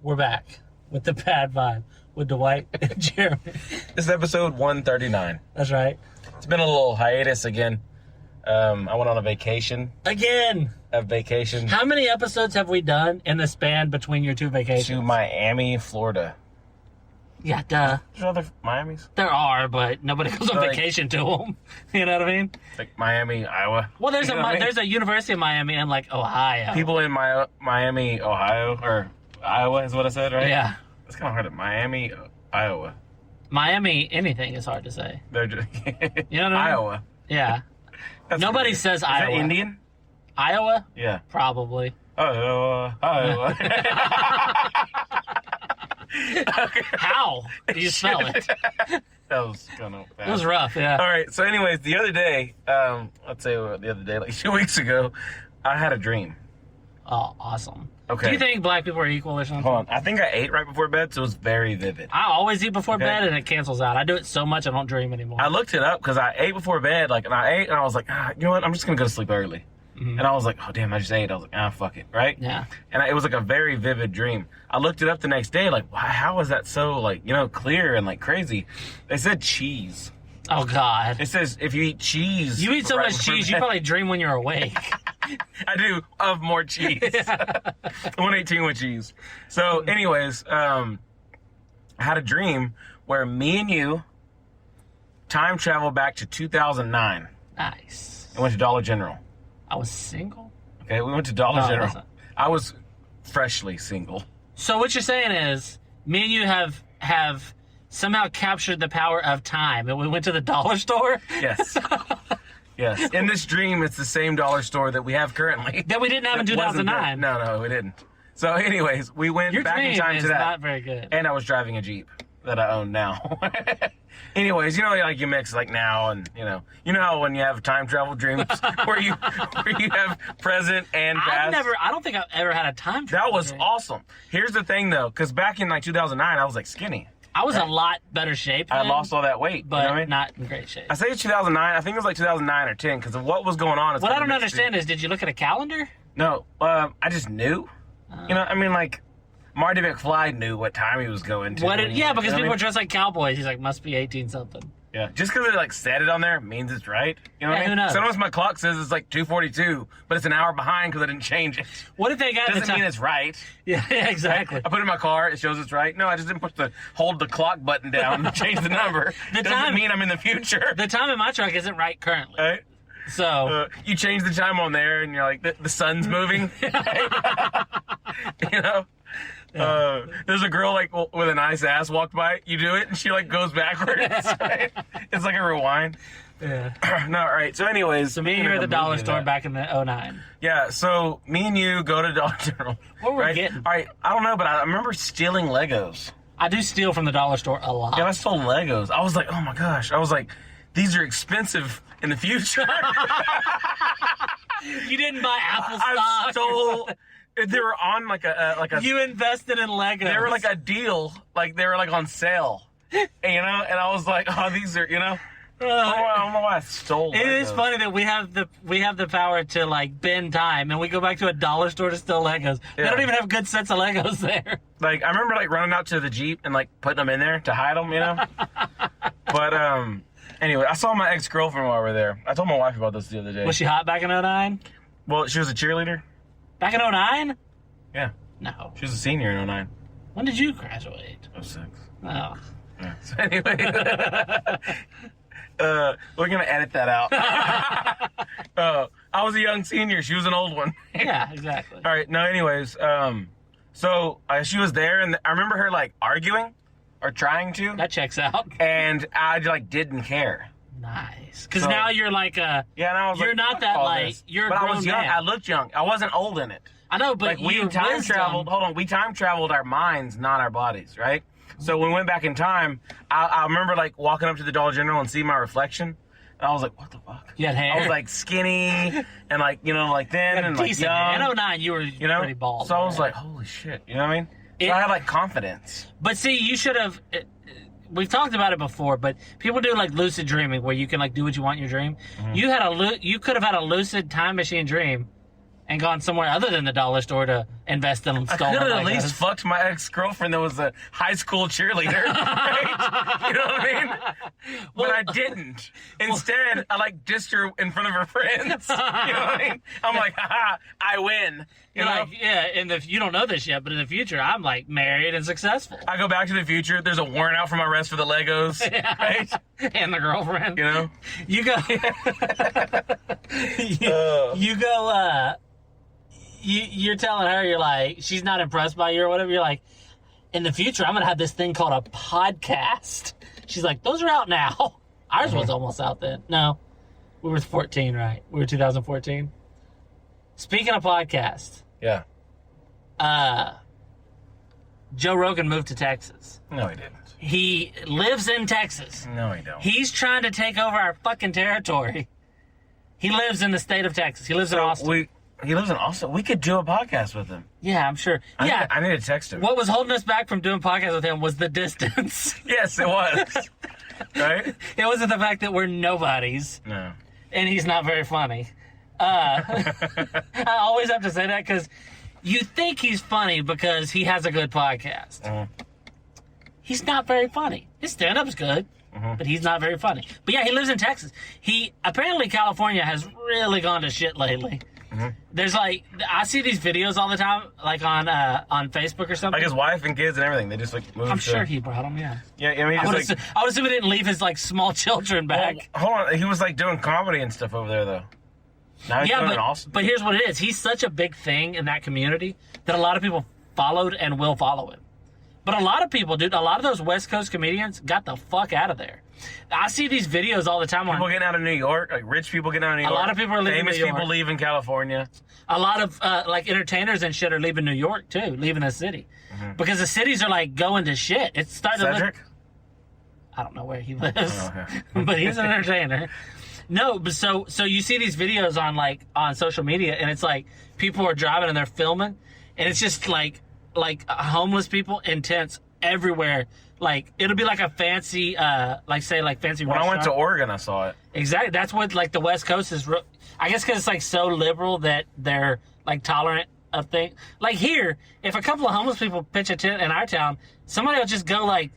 We're back with the bad vibe with Dwight and Jeremy. This is episode 139. That's right. It's been a little hiatus again. I went on a vacation. Again. A vacation How many episodes have we done in the span between your two vacations? to Miami, Florida. Yeah, duh. There's other Miamis? There are, but nobody goes on Like- vacation to them. You know what I mean? Like Miami, Iowa. Well, there's You know what I mean? there's a University of Miami and like Ohio. People in Miami, Ohio, or Iowa is what I said, right? Yeah. That's kind of hard. Miami, Iowa. Miami, anything is hard to say. They're just You know what I mean? Iowa. Yeah. That's Nobody weird. says Is Iowa. that Indian? Iowa? Yeah. Probably. Iowa. How do you spell it? That was kind of fast. It was rough, yeah. All right. So, anyways, the other day, let's say the other day, like 2 weeks ago, I had a dream. Oh, awesome. Okay. Do you think black people are equal or something? Hold on. I think I ate right before bed, so it was very vivid. I always eat before Okay. bed and it cancels out. I do it so much I don't dream anymore. I looked it up because I ate before bed, and I ate, and I was like, you know what? I'm just gonna go to sleep early. Mhm. And I was like, oh damn, I just ate. I was like, fuck it, right? Yeah. And it was like a very vivid dream. I looked it up the next day, like, how is that so like clear and like crazy? They said cheese. Oh, God. It says if you eat cheese, You eat so right much before cheese, you bed- probably dream when you're awake. I do of more cheese. 118 with cheese. So, anyways, I had a dream where me and you time traveled back to 2009 Nice. and went to Dollar General. I was single? Okay, we went to Dollar No, I General. wasn't. I was freshly single. So what you're saying is, me and you have somehow captured the power of time, and we went to the dollar store Yes. Yes. In this dream, it's the same dollar store that we have currently. that we didn't have in It wasn't 2009. there. No, we didn't. So, anyways, we went Your back in dream time is to that. not very good. And I was driving a Jeep that I own now. Anyways, like you mix like now and you know how when you have time travel dreams where you have present and past. I don't think I've ever had a time travel That was dream. awesome. Here's the thing though, because back in like 2009, I was like skinny. I was a lot better shape I then, lost all that weight. but you know what I mean? not in great shape. I say it's 2009. I think it was like 2009 or 10 because of what was going on. What I don't understand is, did you look at a calendar? No, I just knew. I mean, like Marty McFly knew what time he was going to. Yeah, because You know people what I mean? dress like cowboys. He's like, must be 18 something. Yeah, just because it like said it on there means it's right. You know what Yeah, I mean? who knows? Sometimes my clock says it's like 2:42, but it's an hour behind because I didn't change it. What if they got Doesn't the time? mean it's right. Yeah, exactly. I put it in my car, it shows it's right. No, I just didn't push the hold the clock button down to change the number. The Doesn't time- mean I'm in the future. The time in my truck isn't right currently. Right? So You change the time on there, and you're like, the sun's moving. You know. There's a girl like with a nice ass walked by. You do it, and she like goes backwards. Right? It's like a rewind. yeah. No, all right. So, anyways, So me and you were at the dollar store back in the 09. Yeah. So me and you go to Dollar General. What were we right? getting? All right. I don't know, but I remember stealing Legos. I do steal from the dollar store a lot. Yeah, I stole Legos. I was like, oh my gosh. I was like, these are expensive in the future. You didn't buy Apple stock. I or stole. something. They were on like a. You invested in Legos. They were like a deal. Like they were like on sale. And I was like, oh, these are. I don't know why I stole. It is Legos. funny that we have the power to like bend time, and we go back to a dollar store to steal Legos. They Yeah. don't even have good sets of Legos there. Like I remember like running out to the Jeep and like putting them in there to hide them. But anyway, I saw my ex-girlfriend while we were there. I told my wife about this the other day. Was she hot back in 09? Well, she was a cheerleader. Back in 09? Yeah, No. she was a senior in 09. When did you graduate? 06. Oh. Yeah. So anyway, we're gonna edit that out. I was a young senior. She was an old one. Yeah, exactly. All right. No. Anyways, so she was there, and I remember her like arguing or trying to, That checks out. and I like didn't care. Nice. Because So- now you're like Yeah, and I was You're like, not fuck that, all like, this. you're a but I grown was young. man. I looked young. I wasn't old in it. I know, but Like we your time wisdom- traveled. Hold on, we time traveled our minds, not our bodies, right? So when we went back in time, I remember like walking up to the Dollar General and seeing my reflection, and I was like, "What the fuck?" You had hair. I was like skinny and like like thin and like decent. young. In 09, you were pretty bald. So I was right? like, "Holy shit!" You know what I mean? It- So I had like confidence. But see, you should have. We've talked about it before, but people do like lucid dreaming, where you can like do what you want in your dream. Mm-hmm. You could have had a lucid time machine dream, and gone somewhere other than the dollar store to invest in stolen I could have at Legos. least fucked my ex-girlfriend that was a high school cheerleader. Right? You know what I mean? But I didn't. Instead, I like dissed her in front of her friends. You know what I mean? I'm like, haha, I win. You know? Like, yeah, you don't know this yet, but in the future, I'm like married and successful. I go back to the future. There's a warrant out for my arrest for the Legos. Yeah. Right? And the girlfriend. You know? You go. you go. You're telling her, you're like, she's not impressed by you or whatever. You're like, in the future, I'm gonna have this thing called a podcast. She's like, those are out now. Ours was almost out then. No, we were 14, right? We were 2014. Speaking of podcasts, Yeah. Joe Rogan moved to Texas. No, he didn't. He lives in Texas. No, he don't. He's trying to take over our fucking territory. He lives in the state of Texas. He lives in Austin. He lives in Austin. We could do a podcast with him. Yeah, I'm sure. Yeah. I need to text him. What was holding us back from doing podcasts with him was the distance. Yes, it was. Right? It wasn't the fact that we're nobodies No. and he's not very funny. I always have to say that because you think he's funny because he has a good podcast. He's not very funny. His stand-up's good, but he's not very funny. But yeah, he lives in Texas. Apparently California has really gone to shit lately. There's like, I see these videos all the time, like on Facebook or something. Like his wife and kids and everything. They just like moved. I'm sure he brought them, yeah. Yeah, I mean, I would assume he didn't leave his like small children back. Well, hold on, he was like doing comedy and stuff over there though. Now he's doing it in Austin. But here's what it is. He's such a big thing in that community that a lot of people followed and will follow him. But a lot of people, dude, a lot of those West Coast comedians got the fuck out of there. I see these videos all the time. People getting out of New York, like rich people getting out of New York. A lot of people are leaving Famous New York. people leaving California. A lot of like entertainers and shit are leaving New York too, leaving the city. Because the cities are like going to shit. It's starting Cedric? to look, I don't know where he lives, Oh, okay. but he's an entertainer. No, but so you see these videos on social media, and it's like people are driving and they're filming, and it's just like homeless people in tents everywhere. Like it'll be like a fancy, fancy When restaurant. I went to Oregon, I saw it. Exactly. That's what like the West Coast is. I guess because it's like so liberal that they're like tolerant of things. Like here, if a couple of homeless people pitch a tent in our town, somebody will just go like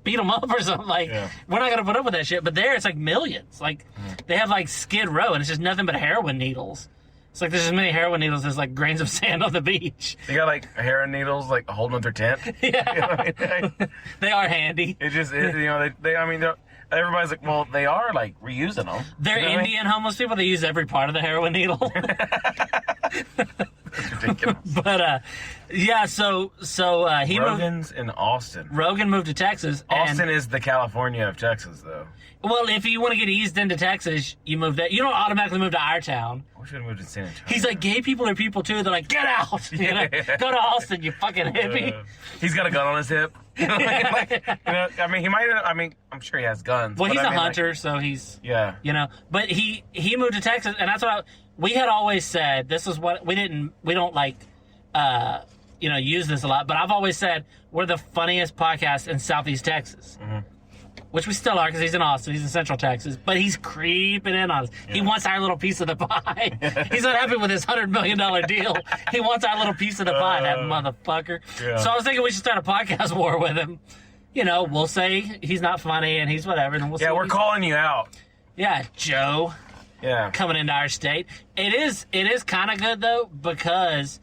beat them up or something. Like we're not gonna put up with that shit. But there, it's like millions. Like they have like Skid Row, and it's just nothing but heroin needles. It's like there's as many heroin needles as like grains of sand on the beach. They got like heroin needles like holding up their tent. Yeah, You know what I mean? they are handy. It just, everybody's like, well, they are like reusing them. They're You know what I mean? Indian homeless people. They use every part of the heroin needle. It's ridiculous. But yeah, so he moved. Rogan's in Austin. Rogan moved to Texas. And, Austin is the California of Texas, though. well, if you want to get eased into Texas, you move that. You don't automatically move to our town. I wish we had moved to San Antonio. He's like, gay people are people too. They're like, get out. You know? Go to Austin, you fucking hippie. He's got a gun on his hip. I mean, I'm sure he has guns. Well, but he's I a mean, hunter, so he's, Yeah. you know. But he moved to Texas, and that's what we had always said. This is what we don't like, use this a lot. But I've always said we're the funniest podcast in Southeast Texas. Which we still are because he's in Austin. He's in Central Texas. But he's creeping in on us. He wants our little piece of the pie. He's not happy with his $100 million deal. He wants our little piece of the pie, that motherfucker. Yeah. So I was thinking we should start a podcast war with him. You know, we'll say he's not funny and he's whatever. And we'll see Yeah, what we're he's- calling you out. Yeah, Joe Yeah. coming into our state. It is kind of good, though, because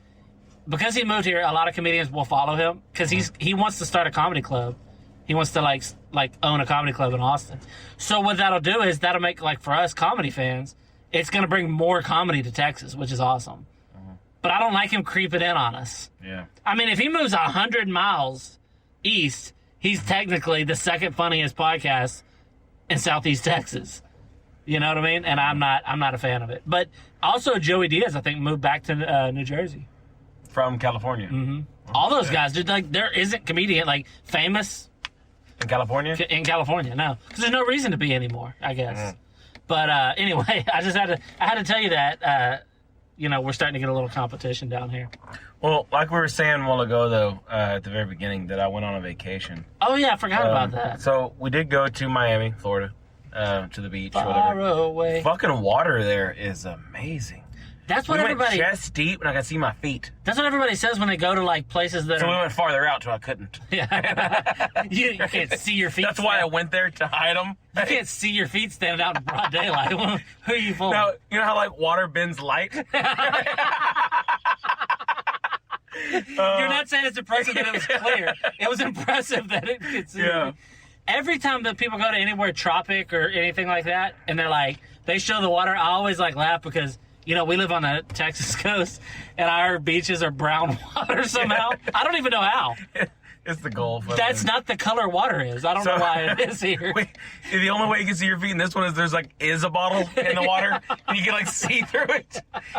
he moved here, a lot of comedians will follow him because he wants to start a comedy club. He wants to like own a comedy club in Austin. So what that'll do is that'll make, like, for us comedy fans, it's going to bring more comedy to Texas, which is awesome. But I don't like him creeping in on us. Yeah. I mean, if he moves 100 miles east, he's technically the second funniest podcast in Southeast Texas. You know what I mean? And I'm not a fan of it. But also Joey Diaz, I think, moved back to New Jersey. From California. All those guys, dude, like, there isn't comedian, like, famous In California? in California, no. Because there's no reason to be anymore, I guess. But anyway, I had to tell you that, we're starting to get a little competition down here. Well, like we were saying a while ago, though, at the very beginning, that I went on a vacation. Oh, yeah, I forgot about that. So we did go to Miami, Florida, to the beach, Far whatever. away. Fucking water there is amazing. That's what we everybody. went chest deep, and I could see my feet. That's what everybody says when they go to like places that So we are. went farther out till I couldn't. Yeah. you can't see your feet. That's why I went there to hide them. You can't see your feet standing out in broad daylight. Who are you fooling? No, you know how like water bends light? You're not saying it's impressive that it was clear. It was impressive that it could see. Yeah. Every time that people go to anywhere tropic or anything like that, and they're like, they show the water, I always like laugh because, you know, we live on the Texas coast and our beaches are brown water somehow. I don't even know how. It's the Gulf. That's not the color water is. I don't know why it is here. The only way you can see your feet in this one is there's like a bottle in the water and you can like see through it.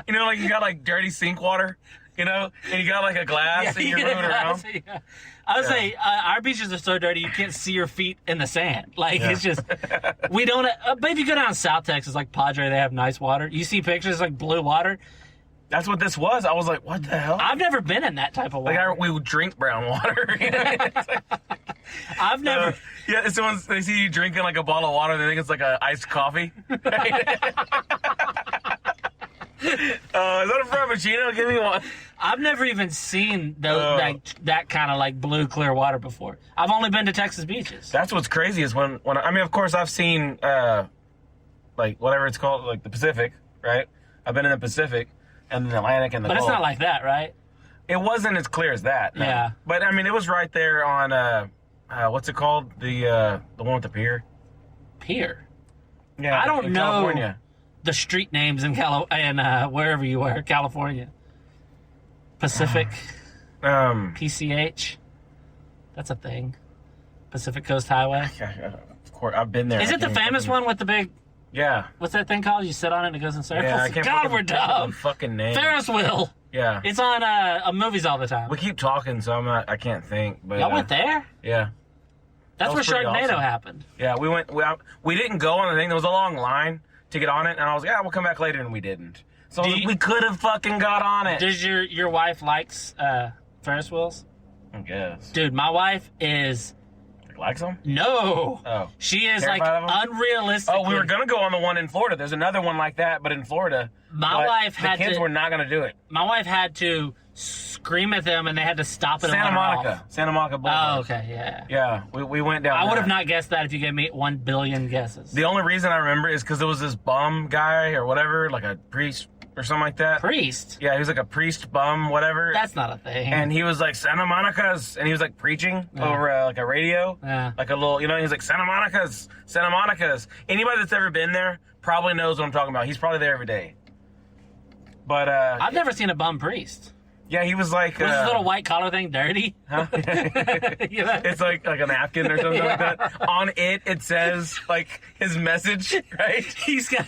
You know, like you got like dirty sink water, you know, and you got like a glass and you're you get a moving glass, around. yeah. I would say our beaches are so dirty you can't see your feet in the sand. Like it's just we don't. But if you go down South Texas, like Padre, they have nice water. You see pictures like blue water. That's what this was. I was like, what the hell? I've never been in that type of water. Like we would drink brown water. I've never. Yeah, someone they see you drinking like a bottle of water, they think it's like a iced coffee. Is that a frappuccino? Give me one. I've never even seen that kind of like blue clear water before. I've only been to Texas beaches. That's what's crazy is when I mean, of course, I've seen like whatever it's called, like the Pacific, right? I've been in the Pacific and the Atlantic and the But Gulf. it's not like that, right? It wasn't as clear as that. No. Yeah. But I mean, it was right there on what's it called? The one with the pier. Pier. Yeah, I don't in know California. the street names in wherever you were, California. Pacific, PCH. That's a thing. Pacific Coast Highway. Of course, I've been there. Is it the famous one with the big? Yeah. What's that thing called? You sit on it and it goes in circles. Yeah, I can't God, think we're of dumb. the fucking name. Ferris wheel. Yeah. It's on movies all the time. We keep talking, so I can't think. But Y'all went there? Yeah. That's That where was pretty Sharknado awesome. happened. Yeah, we went. We didn't go on the thing. There was a long line to get on it, and I was like, "Yeah, we'll come back later," and we didn't. So we could have fucking got on it. Does your wife likes Ferris wheels? I guess. Dude, my wife is Like some? no. Oh. She is like Terrified of 'em? unrealistic. Oh, we were gonna go on the one in Florida. There's another one like that, but in Florida. My wife had the kids to. were not gonna do it. My wife had to scream at them, and they had to stop it. and Santa let her off. Monica. Santa Monica Boulevard. Oh, okay, yeah. Yeah, we went down. I would that. have not guessed that if you gave me 1 billion guesses. The only reason I remember is because there was this bum guy or whatever, like a priest or something like that. Priest? Yeah, he was like a priest bum, whatever. That's not a thing. And he was like Santa Monica's, and he was like preaching over like a radio, Yeah. like a little, you know. He was like Santa Monica's, Santa Monica's. Anybody that's ever been there probably knows what I'm talking about. He's probably there every day. But I've never seen a bum priest. yeah, he was like Was this little white collar thing dirty? huh? You know? It's like a napkin or something like that. On it says like his message, right? He's got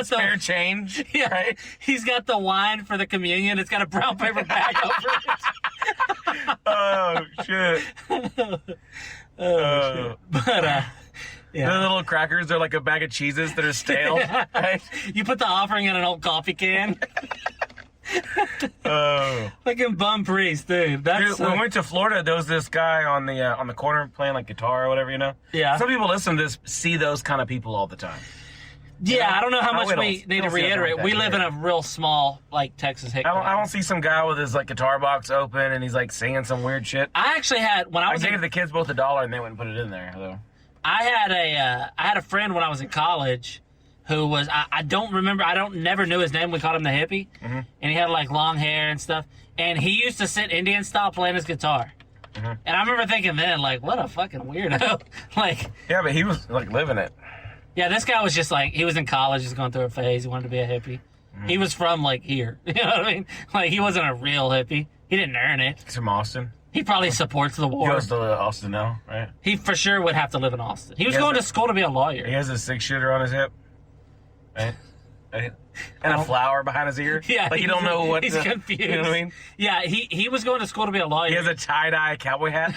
Spare the change, yeah, right? he's got the wine for the communion. It's got a brown paper bag over it. Oh shit! But The little crackers are like a bag of cheeses that are stale, right? you put the offering in an old coffee can. Oh. Fucking bum priest, dude. That's Dude, we went to Florida. There was this guy on the corner playing like guitar or whatever, you know. Yeah. Some people listen to this, see those kind of people all the time. yeah. I don't know how No, much we don't- we we need to don't see nothing reiterate. like We that live in here. a real small, like Texas hick. I don't see some guy with his like guitar box open and he's like singing some weird shit. I actually had when I I was gave in, the kids both $1 and they went and put it in there though. I had a friend when I was in college who was I don't remember never knew his name. We called him the hippie, and he had like long hair and stuff. And he used to sit Indian style playing his guitar. And I remember thinking then, like, what a fucking weirdo. Like, Yeah, but he was like living it. yeah, this guy was just like, he was in college, just going through a phase. He wanted to be a hippie. He was from like here. You know what I mean? Like, he wasn't a real hippie. He didn't earn it. He's from Austin. He probably supports the He war. goes to Austin now, right? He for sure would have to live in Austin. He was He has going a- to school to be a lawyer. He has a 6-shooter on his hip, right? Right? And a flower behind his ear. Yeah, like you don't know what. he's to, confused. You know what I mean? Yeah, he was going to school to be a lawyer. He has a tie-dye cowboy hat.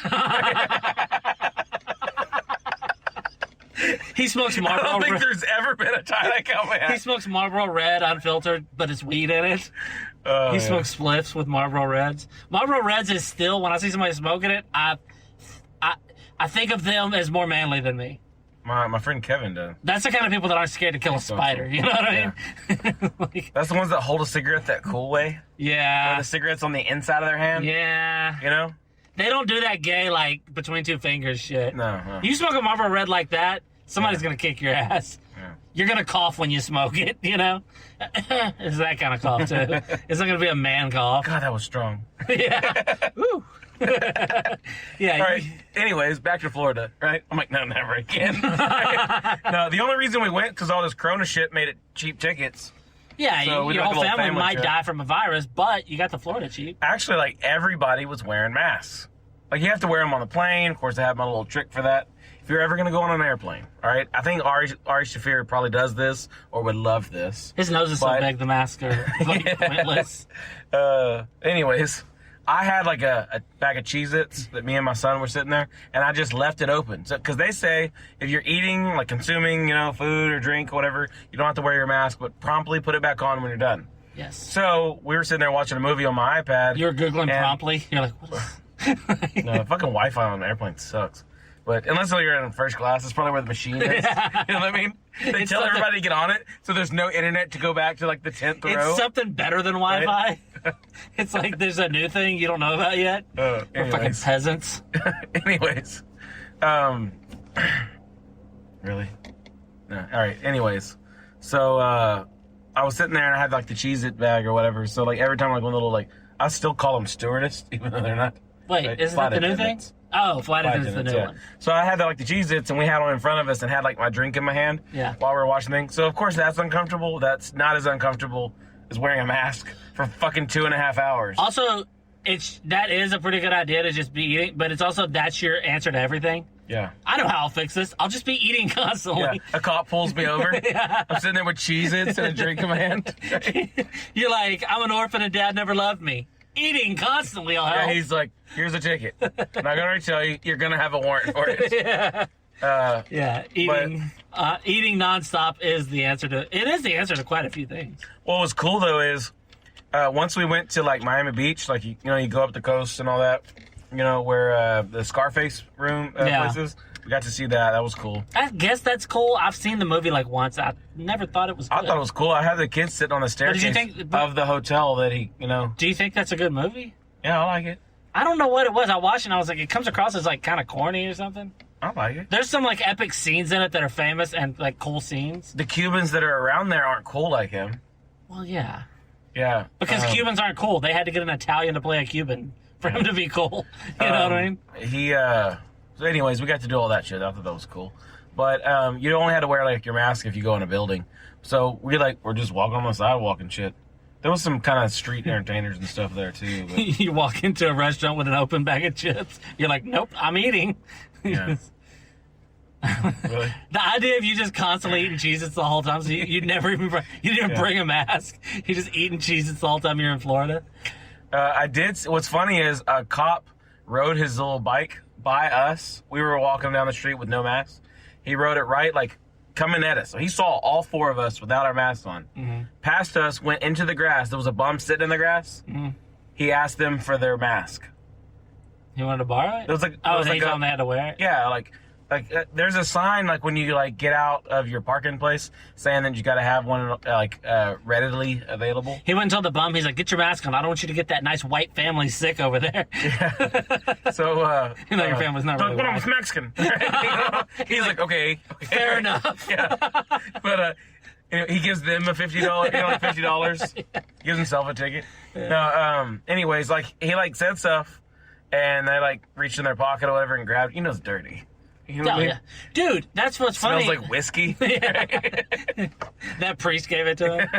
He smokes I Marlboro. don't think there's ever been a tie-dye cowboy He hat. smokes Marlboro Red unfiltered, but it's weed in it. Oh, He yeah. smokes spliffs with Marlboro Reds. Marlboro Reds is still, when I see somebody smoking it, I think of them as more manly than me. My friend Kevin does. That's the kind of people that aren't scared to kill a spider. You know what I mean? Like, that's the ones that hold a cigarette that cool way. Yeah. Where the cigarette's on the inside of their hand. Yeah. You know? They don't do that gay, like, between two fingers shit. No. You smoke a Marlboro Red like that, somebody's going to kick your ass. Yeah. You're going to cough when you smoke it, you know? It's that kind of cough, too. It's not going to be a man cough. God, that was strong. Yeah. Woo. Yeah. All right. Anyways, back to Florida, right? I'm like, no, never again. No, the only reason we went because all this Corona shit made it cheap tickets. Yeah, So we your took a whole little family family might trip. die from a virus, but you got the Florida cheap. Actually, like everybody was wearing masks. Like you have to wear them on the plane. Of course, I have my little trick for that. If you're ever going to go on an airplane, all right? I think Ari Shafir probably does this or would love this. His nose is so But- big, the mask are like, pointless. Anyways, I had like a bag of Cheez-Its that me and my son were sitting there, and I just left it open. So, because they say if you're eating, like consuming, food or drink, whatever, you don't have to wear your mask, but promptly put it back on when you're done. Yes. So we were sitting there watching a movie on my iPad. You're Googling and- promptly. You're like, what is... No, fucking Wi-Fi on an airplane sucks. But unless you're in first class, that's probably where the machine is. Yeah. You know what I mean? They It's tell something- everybody to get on it, so there's no internet to go back to like the 10th row. It's something better than Wi-Fi. It's like there's a new thing you don't know about yet. We're fucking Anyways. peasants. Anyways. Really? No. All right. Anyways. So, I was sitting there and I had like the Cheez-It bag or whatever. So like every time like one little I still call them stewardess, even though they're not. Wait, Right, isn't flight that the new thing? attendants. Oh, flight attendants is the new Yeah. one. So I had like the Cheez-Its and we had one in front of us and had like my drink in my hand Yeah. while we were watching things. So of course that's uncomfortable. That's not as uncomfortable as wearing a mask for fucking 2.5 hours. Also, that is a pretty good idea to just be eating, but it's also that's your answer to everything. Yeah. I know how I'll fix this. I'll just be eating Yeah. constantly. A cop pulls me over. Yeah. I'm sitting there with Cheez-Its and a drink in my hand. You're like, I'm an orphan and dad never loved me. Eating constantly will help. Yeah, he's like, here's a ticket. I'm not going to already tell you, you're going to have a warrant for it. Yeah. Yeah, eating nonstop is the answer to. It is the answer to quite a few things. What was cool, though, is once we went to, like, Miami Beach, like, you go up the coast and all that, where the Scarface room Yeah. places, we got to see that. That was cool. I guess that's cool. I've seen the movie like once. I never thought it was good. I thought it was cool. I had the kids sitting on the staircase think- of the hotel that he, Do you think that's a good movie? Yeah, I like it. I don't know what it was. I watched it and I was like, it comes across as like kind of corny or something. I like it. There's some like epic scenes in it that are famous and like cool scenes. The Cubans that are around there aren't cool like him. Well, yeah. Yeah. Because Cubans aren't cool. They had to get an Italian to play a Cuban for him to be cool. You know what I mean? So anyways, we got to do all that shit. I thought that was cool. But you only had to wear like your mask if you go in a building. So we're just walking on the sidewalk and shit. There was some kind of street entertainers and stuff there too. But, You walk into a restaurant with an open bag of chips. You're like, nope, I'm eating. yeah. Really? The idea of you just constantly eating Cheez-Its the whole time, so you never even you didn't Yeah. bring a mask. You're just eating Cheez-Its the whole time you're in Florida. I did. What's funny is a cop rode his little bike by us. We were walking down the street with no mask. He rode it right, like coming at us. So he saw all four of us without our masks on. Mm-hmm. Passed us, went into the grass. There was a bum sitting in the grass. Mm-hmm. He asked them for their mask. You wanted to borrow it? There was like, Oh, and he told them they had to wear it? yeah, like there's a sign like when you like get out of your parking place saying that you got to have one readily available. He went and told the bum, he's like, get your mask on. I don't want you to get that nice white family sick over there. So Your family's not really but I'm white. Mexican. He's like, okay, Fair enough. yeah. But he gives them a $50, like $50. Gives himself a ticket. No, anyways, like he like said stuff, and they like reached in their pocket or whatever and grabbed. It's dirty. You know what I Oh, mean? yeah. Dude, that's what's funny. Smells like whiskey. That priest gave it to him.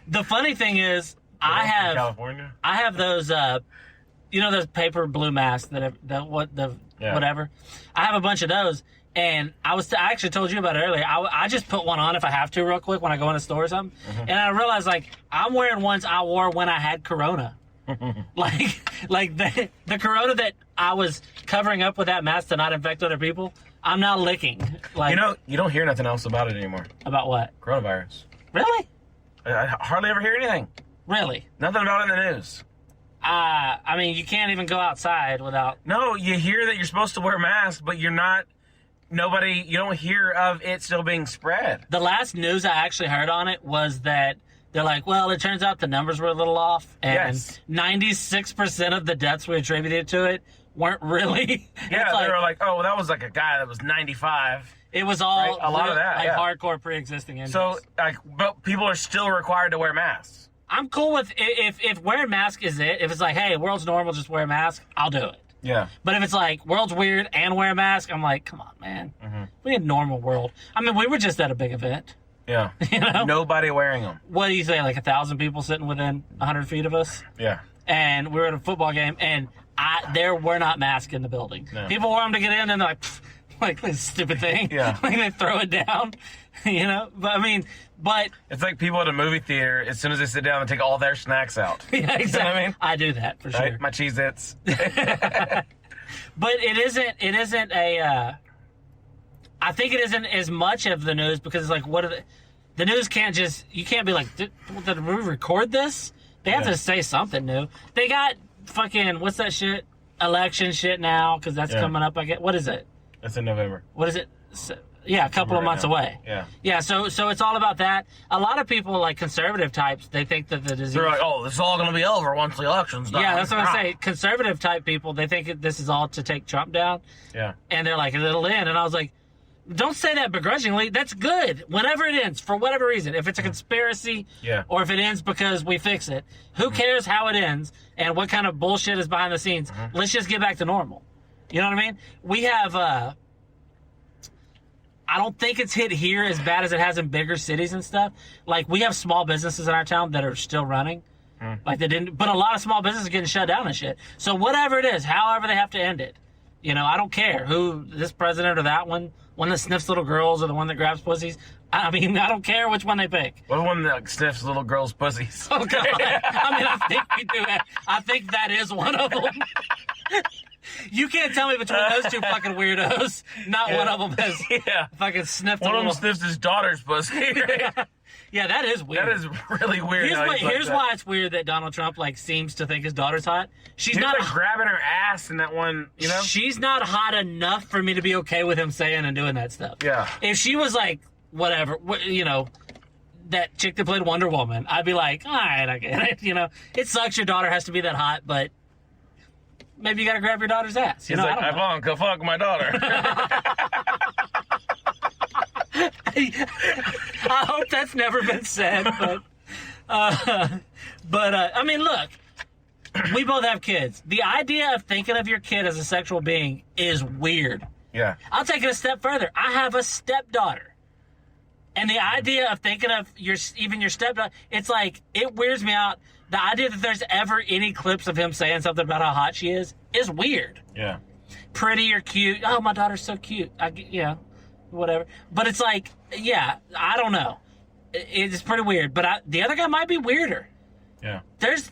The funny thing is, I California. have those, those paper blue masks whatever. I have a bunch of those, and I actually told you about it earlier. I just put one on if I have to real quick when I go in a store or something, and I realized like I'm wearing ones I wore when I had Corona. like the Corona that I was covering up with that mask to not infect other people, I'm now licking. Like, You don't hear nothing else about it anymore. about what? Coronavirus. Really? I hardly ever hear anything. Really? Nothing about it in the news. I mean, you can't even go outside without. No, you hear that you're supposed to wear masks, but you're not you don't hear of it still being spread. The last news I actually heard on it was that they're like, well, it turns out the numbers were a little off, and 96% of the deaths we attributed to it weren't really. Yeah, they were like, oh, well, that was like a guy that was 95. It was all right? A lot of that, hardcore pre-existing injuries. So, but people are still required to wear masks. I'm cool with if wearing a mask is it. If it's like, hey, world's normal, just wear a mask, I'll do it. Yeah. But if it's like, world's weird and wear a mask, I'm like, come on, man. Mm-hmm. We need a normal world. I mean, we were just at a big event. Yeah. You know? Nobody wearing them. What do you say, like 1,000 people sitting within 100 feet of us? Yeah. And we were at a football game, and there were not masks in the building. No. People wore them to get in, and they're like this stupid thing. Yeah. Like they throw it down, you know? But I mean, it's like people at a movie theater, as soon as they sit down, they take all their snacks out. Yeah, exactly. You know what I mean? I do that for sure. Right? My Cheez-Its. But it isn't a, I think it isn't as much of the news because it's like, the news can't you can't be like, did we record this? They have to say something new. They got fucking, what's that shit? Election shit now, because that's coming up, I guess. What is it? It's in November. What is it? Yeah, a couple of months away. Yeah. Yeah, so it's all about that. A lot of people, like conservative types, they think that the disease... They're like, oh, this is all going to be over once the election's done. Yeah, that's what I say. Conservative type people, they think this is all to take Trump down. Yeah. And they're like, it'll end. And I was like, don't say that begrudgingly. That's good. Whenever it ends, for whatever reason. If it's a conspiracy, or if it ends because we fix it. Who cares how it ends and what kind of bullshit is behind the scenes? Let's just get back to normal. You know what I mean? We have... I don't think it's hit here as bad as it has in bigger cities and stuff. Like, we have small businesses in our town that are still running. Like, they didn't... But a lot of small businesses are getting shut down and shit. So whatever it is, however they have to end it. You know, I don't care who, this president or that one that sniffs little girls or the one that grabs pussies. I mean, I don't care which one they pick. What the one that sniffs little girls' pussies? Oh, God. I mean, I think we do it. I think that is one of them. You can't tell me between those two fucking weirdos, not one of them has fucking sniffed one of them sniffs his daughter's pussy. Yeah, that is weird. That is really weird. Here's why it's weird that Donald Trump seems to think his daughter's hot. She's not grabbing her ass in that one, you know? She's not hot enough for me to be okay with him saying and doing that stuff. Yeah. If she was like, whatever, you know, that chick that played Wonder Woman, I'd be like, all right, I get it. You know, it sucks your daughter has to be that hot, but maybe you got to grab your daughter's ass. He's like, Ivanka, fuck my daughter. I hope that's never been said, but I mean, look, we both have kids. The idea of thinking of your kid as a sexual being is weird. Yeah. I'll take it a step further. I have a stepdaughter. And the idea of thinking of your stepdaughter, it's like, it weirds me out. The idea that there's ever any clips of him saying something about how hot she is weird. Yeah. Pretty or cute. Oh, my daughter's so cute. Whatever. But it's like, yeah, I don't know. It's pretty weird. But the other guy might be weirder. Yeah. There's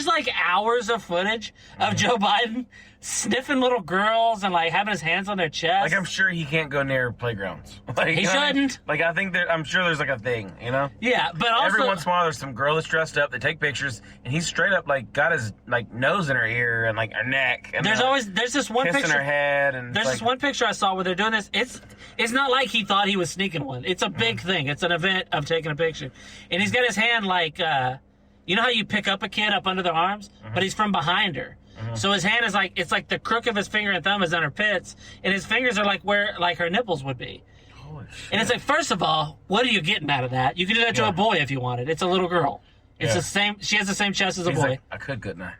like hours of footage of Joe Biden sniffing little girls and having his hands on their chest. Like, I'm sure he can't go near playgrounds. He shouldn't. I think I'm sure there's a thing, you know? Yeah, but also every once in a while there's some girl that's dressed up, they take pictures, and he's straight up got his nose in her ear and her neck. And there's this one kissing picture. Her head and there's this one picture I saw where they're doing this. It's not like he thought he was sneaking one. It's a big thing. It's an event of taking a picture, and he's got his hand you know how you pick up a kid up under their arms, but he's from behind her. So his hand is it's like the crook of his finger and thumb is on her pits, and his fingers are where her nipples would be. Holy shit. And it's like, first of all, what are you getting out of that? You can do that to a boy if you wanted. It's a little girl. It's the same. She has the same chest as a boy. I could, couldn't I?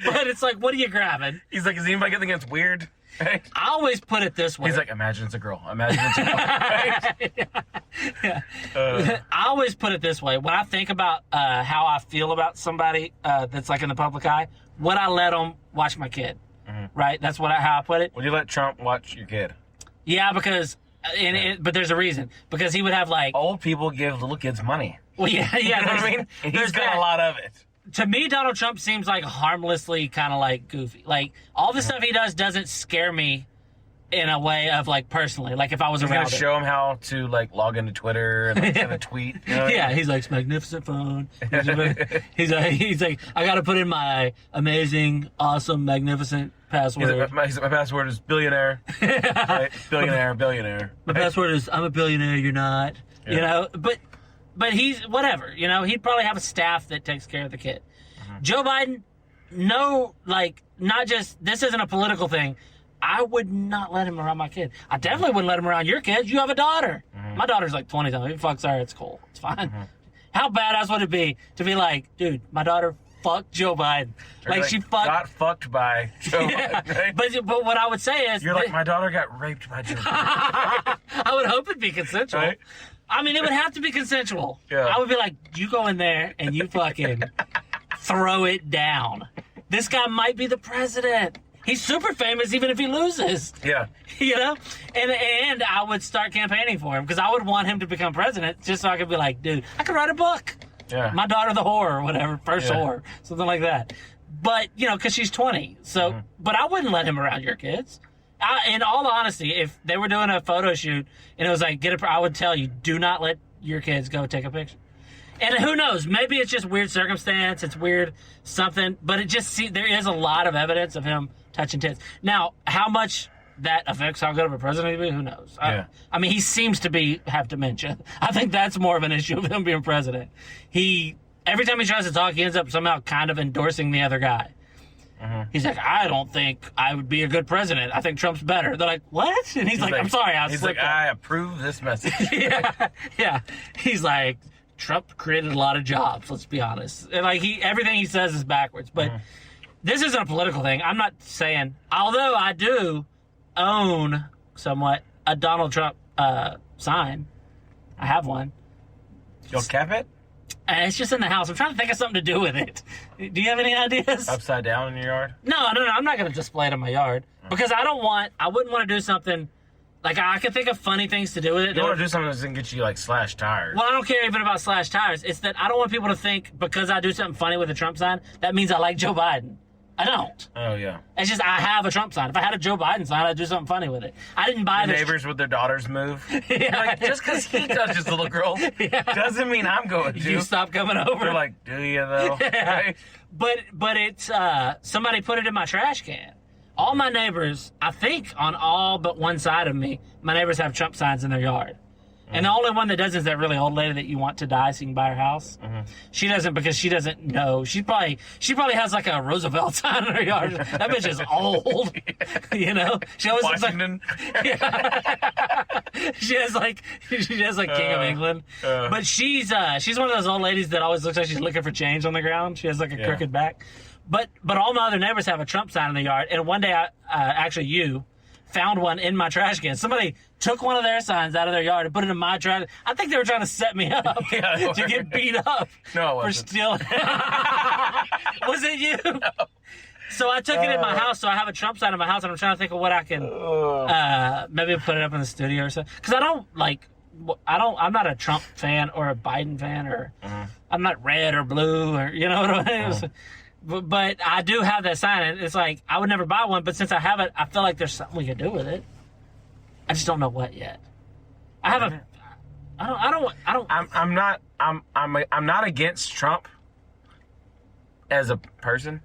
But it's like, what are you grabbing? He's like, is anybody gonna think it's weird? Right? I always put it this way. He's like, imagine it's a girl. Imagine it's a girl. Right? I always put it this way. When I think about how I feel about somebody that's in the public eye, would I let them watch my kid? Right? That's how I put it. Would you let Trump watch your kid? Yeah, because, but there's a reason. Because he would have old people give little kids money. Well, yeah. You know what I mean? And he's got a lot of it. To me, Donald Trump seems harmlessly kind of goofy. All the stuff he does doesn't scare me in a way of personally. If I was around. He's him. Gonna show him how to log into Twitter and send a tweet. You know yeah, he's it's magnificent phone. He's like, I got to put in my amazing, awesome, magnificent password. My password is billionaire. Right? Billionaire. My password is I'm a billionaire. You're not. Yeah. You know, but he's whatever. You know, he'd probably have a staff that takes care of the kid. Joe Biden, no, like not just this isn't a political thing. I would not let him around my kid. I definitely wouldn't let him around your kids. You have a daughter. My daughter's like 20. If he fucks her, it's cool. It's fine. How badass would it be to be like, dude, my daughter fucked Joe Biden. Like she fucked. Got fucked by Joe Biden. Right? But what I would say is, You're like, my daughter got raped by Joe Biden. I would hope it'd be consensual. Right? I mean, it would have to be consensual. Yeah. I would be like, you go in there and you fucking throw it down. This guy might be the president. He's super famous even if he loses. Yeah. You know? And I would start campaigning for him because I would want him to become president just so I could be like, dude, I could write a book. Yeah. My daughter the whore or whatever, first Yeah. whore, something like that. But, you know, because she's 20. So, but I wouldn't let him around your kids. In all honesty, if they were doing a photo shoot and it was like, I would tell you, do not let your kids go take a picture. And who knows? Maybe it's just weird circumstance. It's weird something. But it just there is a lot of evidence of him touching tits. Now, how much that affects how good of a president he'd be, who knows? Yeah. I mean, he seems to have dementia. I think that's more of an issue of him being president. Every time he tries to talk, he ends up somehow kind of endorsing the other guy. He's like, I don't think I would be a good president. I think Trump's better. They're like, what? And he's like, I'm sorry, He's like, I approve this message. yeah. He's like, Trump created a lot of jobs, let's be honest. And like everything he says is backwards. But this isn't a political thing. I'm not saying, although I do own somewhat a Donald Trump sign. I have one. You'll cap it? It's just in the house. I'm trying to think of something to do with it. Do you have any ideas? Upside down in your yard? No. I'm not going to display it in my yard because I wouldn't want to do something. Like, I can think of funny things to do with it. You want to do something that's going to get you, like, slash tires. Well, I don't care even about slash tires. It's that I don't want people to think because I do something funny with a Trump sign, that means I like Joe Biden. I don't. Oh, yeah. It's just I have a Trump sign. If I had a Joe Biden sign, I'd do something funny with it. I didn't buy The this. neighbors with their daughters move. Yeah. Like, just because he touches little girls doesn't mean I'm going to. You stop coming over. They're like, do you, though? Yeah. Right? But it's somebody put it in my trash can. All my neighbors, I think on all but one side of me, my neighbors have Trump signs in their yard. And the only one that doesn't is that really old lady that you want to die so you can buy her house. She doesn't because she doesn't know. She probably has like a Roosevelt sign in her yard. That bitch is old. You know? She always Washington. looks like she has like King of England. But she's one of those old ladies that always looks like she's looking for change on the ground. She has like a crooked back. But all my other neighbors have a Trump sign in the yard. And one day, you found one in my trash can. Somebody took one of their signs out of their yard and put it in my trash. I think they were trying to set me up to get beat up No, it for wasn't. stealing. Was it you? No. So I took it in my house. So I have a Trump sign in my house, and I'm trying to think of what I can maybe put it up in the studio or something. Because I'm not a Trump fan or a Biden fan, or I'm not red or blue, or you know what I mean. But I do have that sign, and it's like I would never buy one. But since I have it, I feel like there's something we could do with it. I just don't know what yet. I have a. I don't. I'm not against Trump as a person,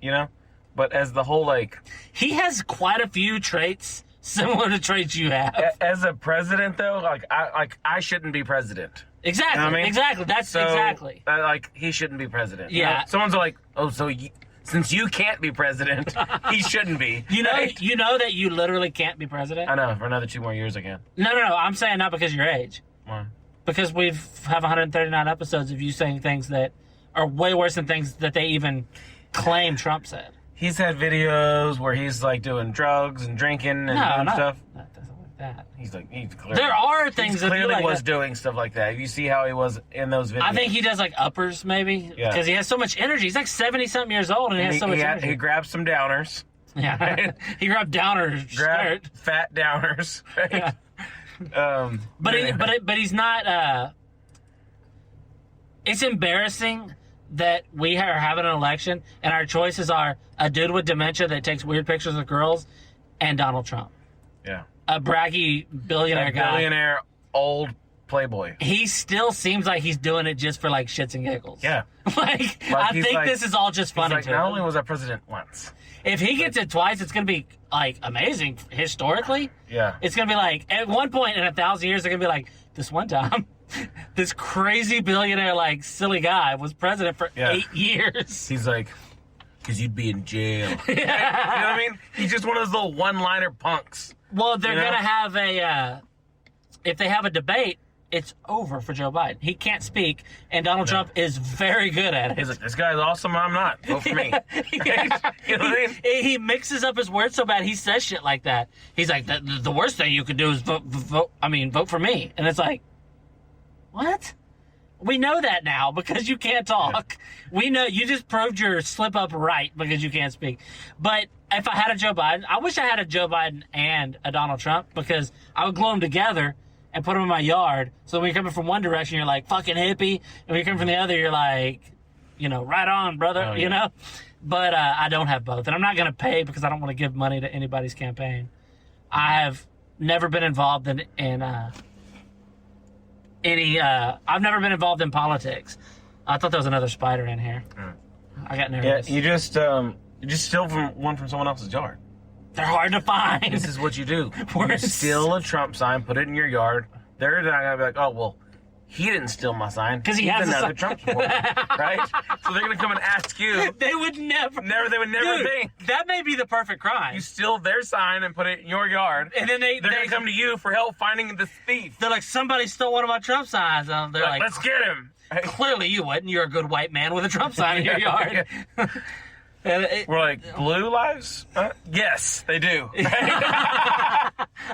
you know, but as the whole like. He has quite a few traits similar to traits you have. As a president, though, I shouldn't be president. Exactly. You know what I mean? Exactly. That's exactly. He shouldn't be president. Yeah. You know? Someone's like, oh, so since you can't be president, he shouldn't be. Right? You know that you literally can't be president? I know. For another 2 more years, I can. No. I'm saying not because of your age. Why? Because we have 139 episodes of you saying things that are way worse than things that they even claim Trump said. He's had videos where he's like doing drugs and drinking and doing stuff. Not like that. He's clearly. There are things He that clearly like was that. Doing stuff like that. You see how he was in those videos. I think he does like uppers maybe because he has so much energy. He's like 70-something years old and he has so much energy. He grabbed some downers. Yeah, he grabbed Downer's skirt. Fat downers. Right? Yeah. But he's not. It's embarrassing that we are having an election and our choices are a dude with dementia that takes weird pictures of girls and Donald Trump. Yeah. A braggy billionaire guy. Billionaire, old playboy. He still seems like he's doing it just for like shits and giggles. Yeah. Like I think like, this is all just funny like, to not him. only was I president once. If he gets it twice, it's gonna be like amazing historically. Yeah. It's gonna be like at one point in 1,000 years, they're gonna be like, this one time, this crazy billionaire like silly guy was president for 8 years. He's like, because you'd be in jail. Yeah. You know what I mean? He's just one of those little one-liner punks. Well, they're You know? gonna have a if they have a debate, it's over for Joe Biden. He can't speak, and Donald Trump is very good at it. He's like, this guy's awesome, I'm not. Vote for me. Yeah. You know what I mean? He mixes up his words so bad. He says shit like that. He's like, the worst thing you could do is vote for me. And it's like, what? We know that now because you can't talk. Yeah. We know you just proved your slip up right because you can't speak. But if I had a Joe Biden, I wish I had a Joe Biden and a Donald Trump because I would glue them together and put them in my yard. So when you're coming from one direction, you're like, fucking hippie. And when you're coming from the other, you're like, right on, brother, you know? But I don't have both. And I'm not going to pay because I don't want to give money to anybody's campaign. I have never been involved in I've never been involved in politics. I thought there was another spider in here. I got nervous. Yeah, you just steal one from someone else's yard. They're hard to find. This is what you do. Worse. You steal a Trump sign, put it in your yard. They're not gonna be like, oh well, he didn't steal my sign because he has another Trump supporter, right? So they're gonna come and ask you. They would never. They would never think. That may be the perfect crime. You steal their sign and put it in your yard, and then they're gonna come to you for help finding the thief. They're like, somebody stole one of my Trump signs. And they're like, let's get him. Clearly you wouldn't. You're a good white man with a Trump sign in your yard. We're like, blue lives? Yes, they do.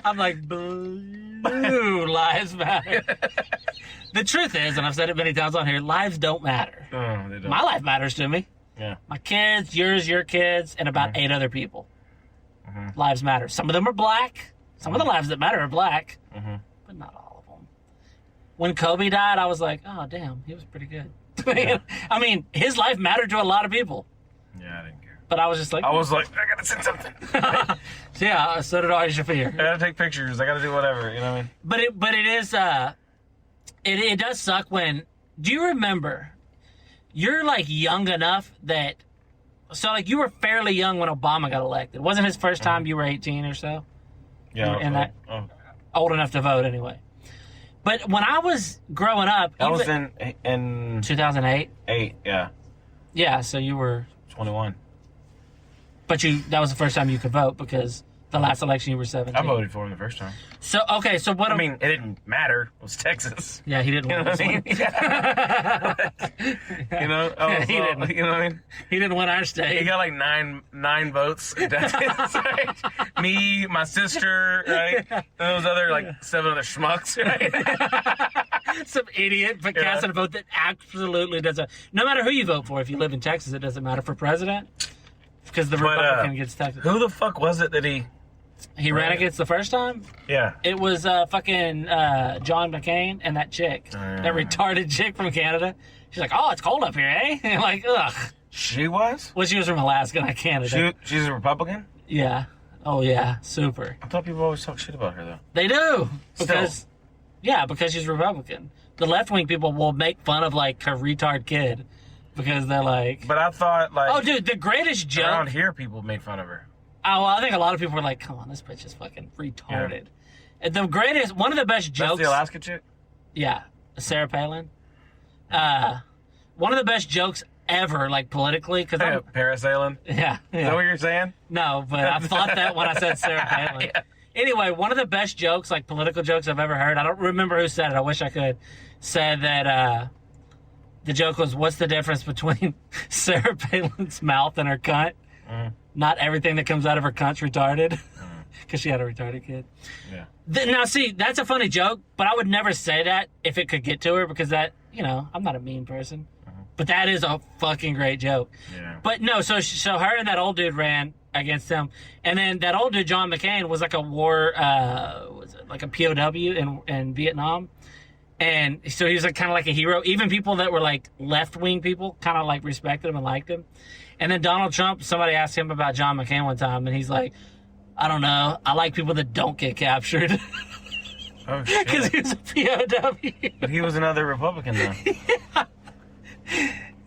I'm like, blue lives matter. The truth is, and I've said it many times on here, lives don't matter. Oh, they don't. My life matters to me. Yeah. My kids, yours, your kids, and about 8 other people. Lives matter. Some of them are black. Some of the lives that matter are black, but not all of them. When Kobe died, I was like, oh, damn, he was pretty good. I mean, his life mattered to a lot of people. Yeah, I didn't care. But I was just like... I was like, I gotta send something. Yeah, so did Ari Shafir. I gotta take pictures. I gotta do whatever, you know what I mean? But it is... It does suck when... Do you remember... You're, like, young enough that... So, like, you were fairly young when Obama got elected. Wasn't his first time you were 18 or so? Yeah. And old enough to vote, anyway. But when I was growing up... I was in 2008? 8, yeah. Yeah, so you were... 21. But that was the first time you could vote because the last election you were 17. I voted for him the first time. So, okay, so what... I mean, it didn't matter. It was Texas. Yeah, he didn't win this one. You know? He didn't. You know what I mean? He didn't win our state. He got like nine votes. That's right? Me, my sister, right? And those other like 7 other schmucks, right? Some idiot but casting a vote that absolutely doesn't... No matter who you vote for, if you live in Texas, it doesn't matter for president. Because the Republican gets Texas. Who the fuck was it that he ran against the first time? Yeah. It was fucking John McCain and that chick. That retarded chick from Canada. She's like, oh, it's cold up here, eh? And I'm like, ugh. She was? Well, she was from Alaska, not Canada. She's a Republican? Yeah. Oh, yeah. Super. I thought people always talk shit about her, though. They do. Because she's Republican. The left-wing people will make fun of, like, her retard kid. Because they're like... But I thought, like... Oh, dude, the greatest joke... Around here, people made fun of her. Oh, well, I think a lot of people were like, come on, this bitch is fucking retarded. Yeah. The greatest... One of the best jokes... That's the Alaska chick? Yeah. Sarah Palin. One of the best jokes ever, like, politically... Cause parasailing? Yeah. Is that what you're saying? No, but I thought that when I said Sarah Palin. Yeah. Anyway, one of the best jokes, like, political jokes I've ever heard, I don't remember who said it, I wish I could, said that... The joke was, what's the difference between Sarah Palin's mouth and her cunt? Not everything that comes out of her cunt's retarded. Because she had a retarded kid. Yeah. Now, see, that's a funny joke, but I would never say that if it could get to her because that, I'm not a mean person. But that is a fucking great joke. Yeah. But no, so her and that old dude ran against him. And then that old dude, John McCain, was like a war, like a POW in Vietnam. And so he was like kind of like a hero. Even people that were like left-wing people kind of like respected him and liked him. And then Donald Trump, somebody asked him about John McCain one time, and he's like, I don't know. I like people that don't get captured. Oh, shit. Because he was a POW. But he was another Republican, though.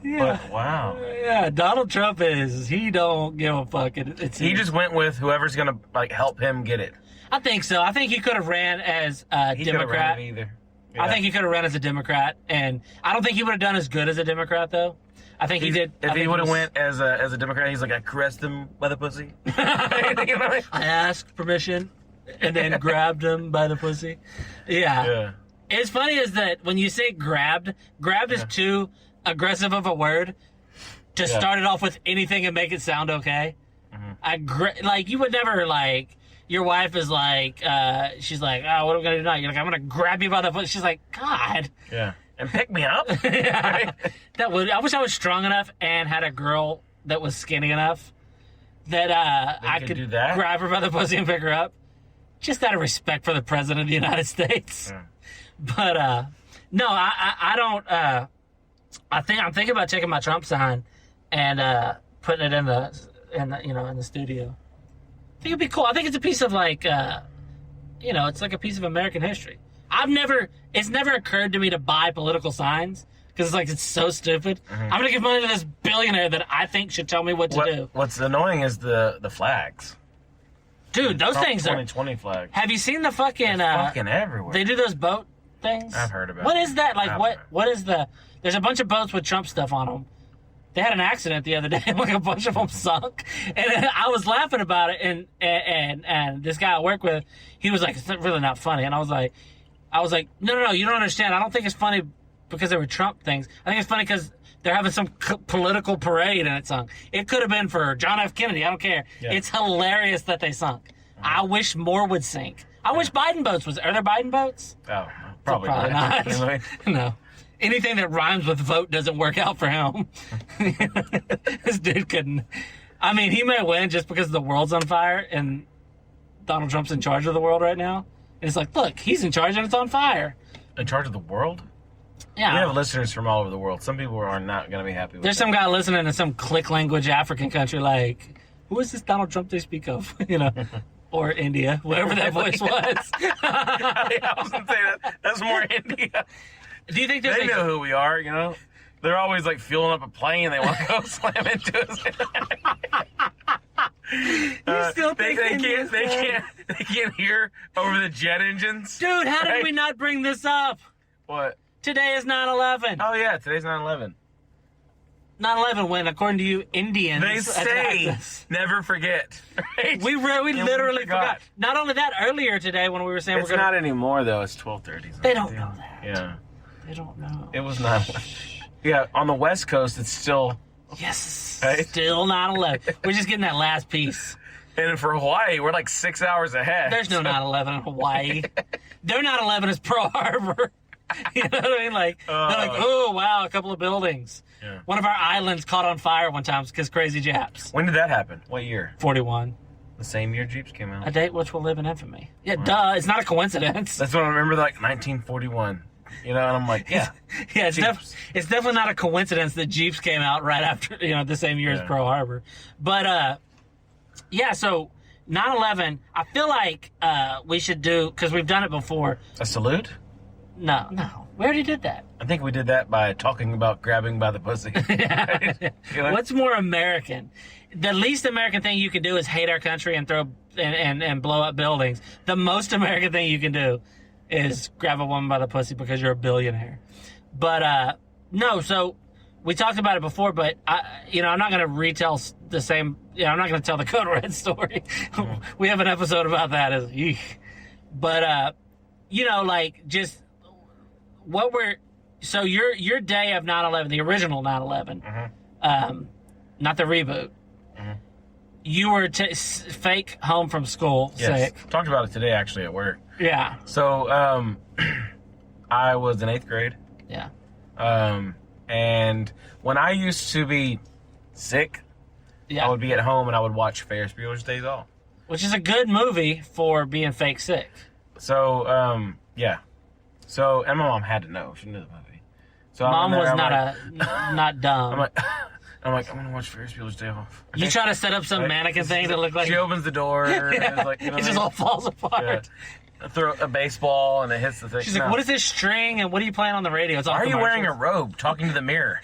Yeah. But, wow. Yeah, Donald Trump he don't give a fuck. He just went with whoever's going to, like, help him get it. I think so. I think he could have ran as a He Democrat. couldn't run it either. Yeah. I think he could have run as a Democrat, and I don't think he would have done as good as a Democrat, though. I think he did. If he would have went as a Democrat, he's like, I caressed him by the pussy. You know what I mean? I asked permission and then grabbed him by the pussy. Yeah. It's funny is that when you say grabbed is too aggressive of a word to start it off with anything and make it sound okay. Mm-hmm. Like, you would never, like, your wife is like, she's like, oh, what am I going to do now? You're like, I'm going to grab you by the foot. She's like, God. Yeah. And pick me up. Yeah. I wish I was strong enough and had a girl that was skinny enough that I could do that? grab her by the pussy and pick her up. Just out of respect for the president of the United States. Yeah. But, no, I don't, I'm thinking about taking my Trump sign and putting it in the in the studio. I think it'd be cool. I think it's a piece of, like, it's like a piece of American history. It's never occurred to me to buy political signs because it's so stupid. Mm-hmm. I'm gonna give money to this billionaire that I think should tell me what to do. What's annoying is the flags. Dude, those things 2020 flags. Have you seen the fucking fucking everywhere? They do those boat things. I've heard about. What is that? Like what is the? There's a bunch of boats with Trump stuff on them. They had an accident the other day, like a bunch of them sunk, and I was laughing about it. And this guy I work with, he was like, "It's really not funny," and I was like, no, you don't understand. I don't think it's funny because they were Trump things. I think it's funny because they're having some political parade and it sunk. It could have been for John F. Kennedy. I don't care. Yeah. It's hilarious that they sunk. I wish more would sink. I wish Biden boats Are there Biden boats? Oh, probably not. No. Anything that rhymes with vote doesn't work out for him. This dude couldn't. I mean, he may win just because the world's on fire and Donald Trump's in charge of the world right now. And it's like, look, he's in charge and it's on fire. In charge of the world? Yeah. We have listeners from all over the world. Some people are not going to be happy with There's that. some guy listening in some click language African country like, who is this Donald Trump they speak of? Or India, whatever that voice was. I was going to say that. That's more India. Do you think they know who we are, They're always like fueling up a plane. They want to go slam into us. They can't hear over the jet engines. Dude, how did we not bring this up? What? Today is 9/11. Oh yeah, today's 9/11. 9/11 when, according to you, Indians. They say never forget. Right? We literally forgot. Not only that, earlier today when we were saying it's not anymore though. It's 12:30. They don't know that. Yeah. They don't know. It was 9/11. Yeah, on the West Coast, it's still. Yes. Right? Still 9/11. We're just getting that last piece. And for Hawaii, we're like 6 hours ahead. There's no 9/11 in Hawaii. Their 9/11 is Pearl Harbor. You know what I mean? Like, they're like, oh, wow, a couple of buildings. Yeah. One of our islands caught on fire one time because crazy Japs. When did that happen? What year? 41. The same year Jeeps came out. A date which will live in infamy. Yeah, duh. It's not a coincidence. That's what I remember, like 1941. And I'm like, yeah. Yeah, it's definitely not a coincidence that Jeeps came out right after, the same year as Pearl Harbor. But, yeah, so 9/11, I feel like we should do, because we've done it before. A salute? No. We already did that. I think we did that by talking about grabbing by the pussy. What's more American? The least American thing you can do is hate our country and throw and blow up buildings. The most American thing you can do is grab a woman by the pussy because you're a billionaire. But no, so we talked about it before, but I'm not going to retell the same. I'm not going to tell the Code Red story. Mm. We have an episode about that. But just what so your day of 9/11, the original 9/11, not the reboot. Mm-hmm. You were fake home from school, sick. Talked about it today actually at work. Yeah. So I was in 8th grade. Yeah. And when I used to be sick, I would be at home and I would watch Ferris Bueller's Days Off, which is a good movie for being fake sick. So yeah. So, and my mom had to know. She knew the movie. So Mom was not dumb. I'm like, I'm going to watch Ferris Bueller's Day Off. You try to set up some mannequin thing to look like... She opens the door. And it's like, it just all falls apart. throw a baseball and it hits the thing. She's like, what is this string and what are you playing on the radio? It's all Why are you wearing a commercials. robe talking to the mirror?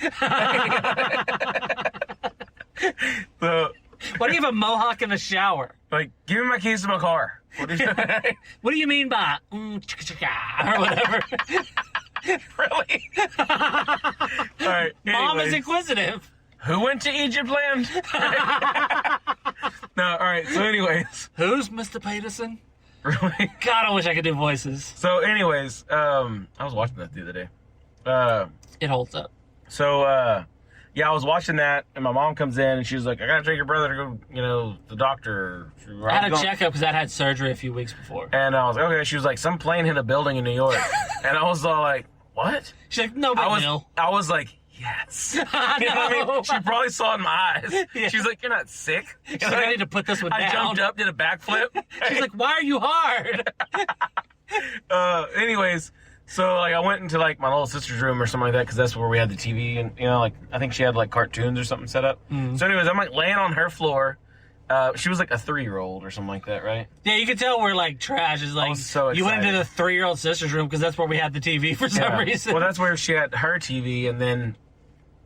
So, Why do you have a mohawk in the shower? like, give me my keys to my car. What do you What do you mean by chicka chicka or whatever? really? All right. Mom is anyways. inquisitive. Who went to Egypt land? No, all right. So, anyways, Who's Mr. Peterson? really. God, I wish I could do voices. So, anyways, I was watching that the other day. It holds up. So, yeah, I was watching that, and my mom comes in, and she was like, "I gotta take your brother to go, the doctor." I had a checkup because I had surgery a few weeks before. And I was like, "Okay." She was like, "Some plane hit a building in New York," and I was all like, "What?" She's like, no big deal. I was like, "Yes." I You know what I mean? know. She probably saw it in my eyes. Yeah. She's like, "You're not sick." She's like, I need to put this one I down. jumped up, did a backflip. She's like, why are you hard? Anyways, so like I went into like my little sister's room or something like that because that's where we had the TV and like I think she had like cartoons or something set up. So anyways, I'm like laying on her floor. She was like a 3-year-old or something like that, right? Yeah, you can tell we're like trash. Is like was so you went into excited. the 3-year-old sister's room because that's where we had the TV for some reason. Well, that's where she had her TV, and then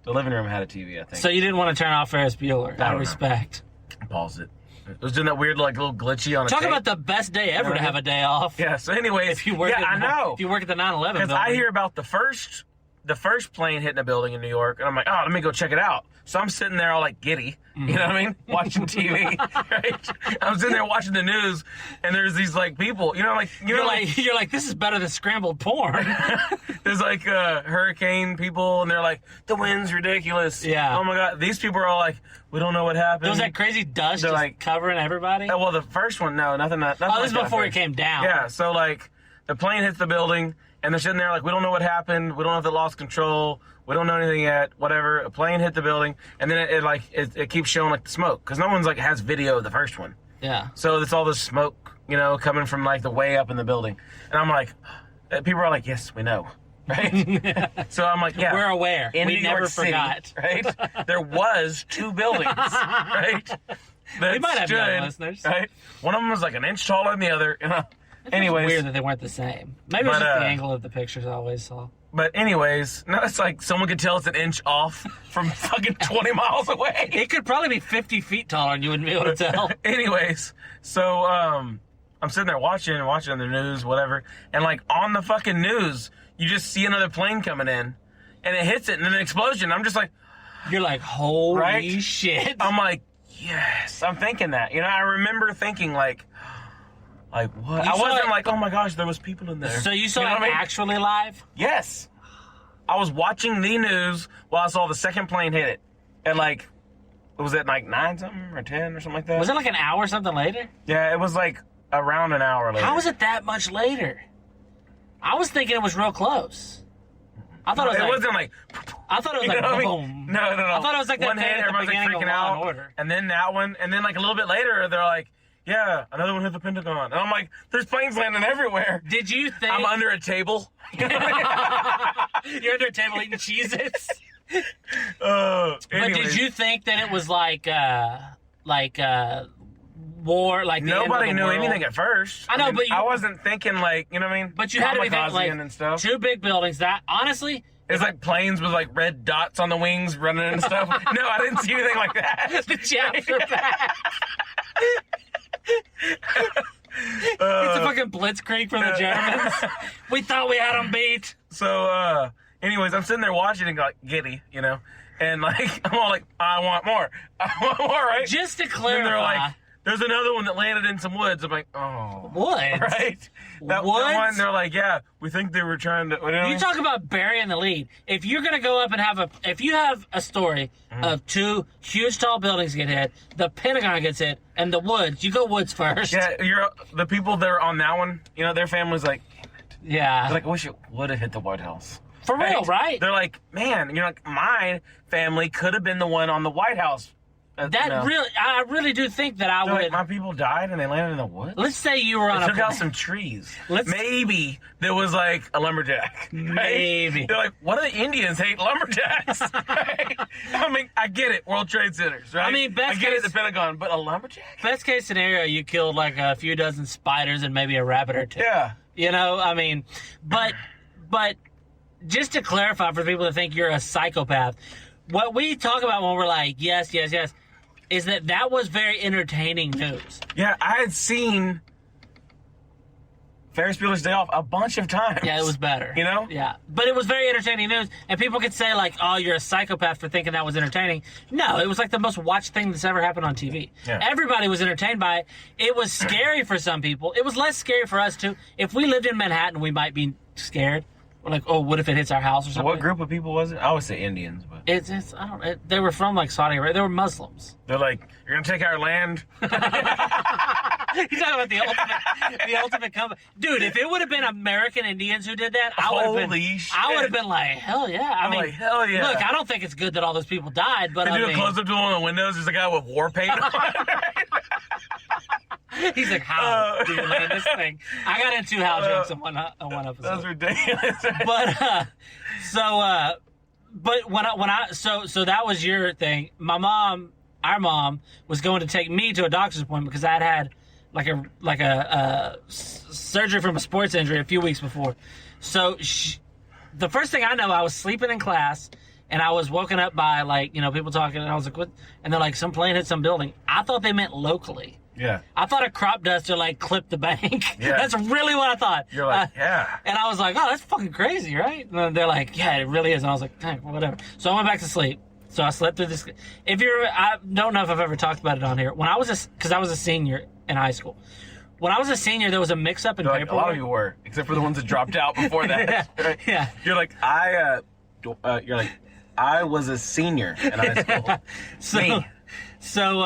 the living room had a TV, I think. So you didn't want to turn off Ferris Bueller. Out don't of know. respect. Pause it. It was doing that weird, like, little glitchy on a Talk tape. about the best day ever to have a day off. Yeah, so anyways. If you work yeah, I know. If you work at the 9/11 Because building. I hear about the first plane hitting a building in New York, and I'm like, oh, let me go check it out. So I'm sitting there all like giddy, you know what I mean? Watching TV, right? I'm sitting there watching the news, and there's these like people, you're like this is better than scrambled porn. there's like hurricane people, and they're like, the wind's ridiculous. Yeah. Oh my God. These people are all like, we don't know what happened. There was that crazy dust They're just like- covering everybody. Well, the first one, no, nothing. Oh, this is like before that it came down. Yeah, so like the plane hits the building, and they're sitting there like, we don't know what happened. We don't know if it lost control. We don't know anything yet. Whatever. A plane hit the building, and then it keeps showing like the smoke because no one's like has video of the first one. Yeah. So it's all this smoke, coming from like the way up in the building, and I'm like, people are like, yes, we know, right? So I'm like, yeah, We're aware. In We New never York City, forgot. right? There was 2 buildings, right? That We might have young stood, listeners. right? One of them was like an inch taller than the other. Anyways, Weird that they weren't the same. Maybe it's But, just the angle of the pictures I always saw. but anyways, no, it's like someone could tell it's an inch off from fucking 20 miles away. It could probably be 50 feet taller and you wouldn't be able to tell. Anyways, so I'm sitting there watching the news, whatever, and like on the fucking news, you just see another plane coming in, and it hits it, and then an explosion. I'm just like, You're like, holy Right? shit. I'm like, yes, I'm thinking that. I remember thinking like what? You I saw wasn't it- like, oh my gosh, there was people in there. So you saw know it what I mean? actually live? Yes. I was watching the news while I saw the second plane hit it. And like, was it like 9 something or 10 or something like that? Was it like an hour or something later? Yeah, it was like around an hour later. How was it that much later? I was thinking it was real close. I thought it was wasn't like, I thought it was you like know what I mean? boom. No. I thought it was like that one thing hit, at the everyone's like beginning of freaking Law and out. Order. And then that one, and then like a little bit later, they're like, yeah, another one hit the Pentagon. And I'm like, there's planes landing everywhere. Did you think I'm under a table. you're under a table eating Cheez-Its? But Anyways. did you think that it was like war, like the end of Nobody the knew world? anything at first. I know, but you- I wasn't thinking like, you know what I mean? But you had to be thinking, like, Kamikaze and stuff. 2 big buildings. That honestly, It's like planes with like red dots on the wings running and stuff. No, I didn't see anything like that. the Japs are back. It's a fucking blitzkrieg from the Germans. We thought we had them beat. So, anyways, I'm sitting there watching and like giddy, and like I'm all like, I want more, right? Just to And clarify, they're like, there's another one that landed in some woods. I'm like, oh, what? right? That What? one, they're like, yeah, we think they were trying to. You talk about burying the lead. If you're gonna go up and if you have a story of 2 huge tall buildings get hit, the Pentagon gets hit, and the woods, you go woods first. Yeah, the people that are on that one. Their family's like, Yeah. they're like, I wish it would have hit the White House. For real, right? They're like, man, my family could have been the one on the White House I really do think that I They're would. like, my people died and they landed in the woods? Let's say you were on They a took out plane. some trees. Maybe there was like a lumberjack. Right? Maybe. They're like, what do the Indians hate lumberjacks? Right? I mean, I get it. World Trade Centers, right? I mean, best I get case- it, the Pentagon, but a lumberjack? Best case scenario, you killed like a few dozen spiders and maybe a rabbit or two. Yeah. You know, I mean, but just to clarify for people that think you're a psychopath, what we talk about when we're like, yes, is that was very entertaining news. Yeah, I had seen Ferris Bueller's Day Off a bunch of times. Yeah, it was better. You know? Yeah. But it was very entertaining news. And people could say, like, oh, you're a psychopath for thinking that was entertaining. No, it was like the most watched thing that's ever happened on TV. Yeah. Everybody was entertained by it. It was scary for some people. It was less scary for us, too. If we lived in Manhattan, we might be scared. We're like, oh, what if it hits our house or something? What group of people was it? I always say Indians, but They were from, like, Saudi Arabia. They were Muslims. they're like, you're going to take our land? You're talking about the ultimate comeback. Dude, if it would have been American Indians who did that, I would have been like, hell yeah. I mean, like, hell yeah. Look, I don't think it's good that all those people died, but They do a close up to one of the windows. There's a guy with war paint on. he's like, how do you land this thing? I got into how jokes on one episode. That's ridiculous. But so that was your thing. Our mom was going to take me to a doctor's appointment because I'd had like a surgery from a sports injury a few weeks before. So the first thing I know, I was sleeping in class and I was woken up by people talking, and I was like, what? And they're like, some plane hit some building. I thought they meant locally. Yeah. I thought a crop duster clipped the bank. Yeah. That's really what I thought. You're like, yeah. And I was like, oh, that's fucking crazy, right? And then they're like, yeah, it really is. And I was like, dang, whatever. So I went back to sleep. So I slept through this. I don't know if I've ever talked about it on here. Because I was a senior in high school. When I was a senior, there was a mix-up in paperwork. A lot of you were, except for the ones that dropped out before that. Yeah. Right? Yeah. You're like, I was a senior in high school. So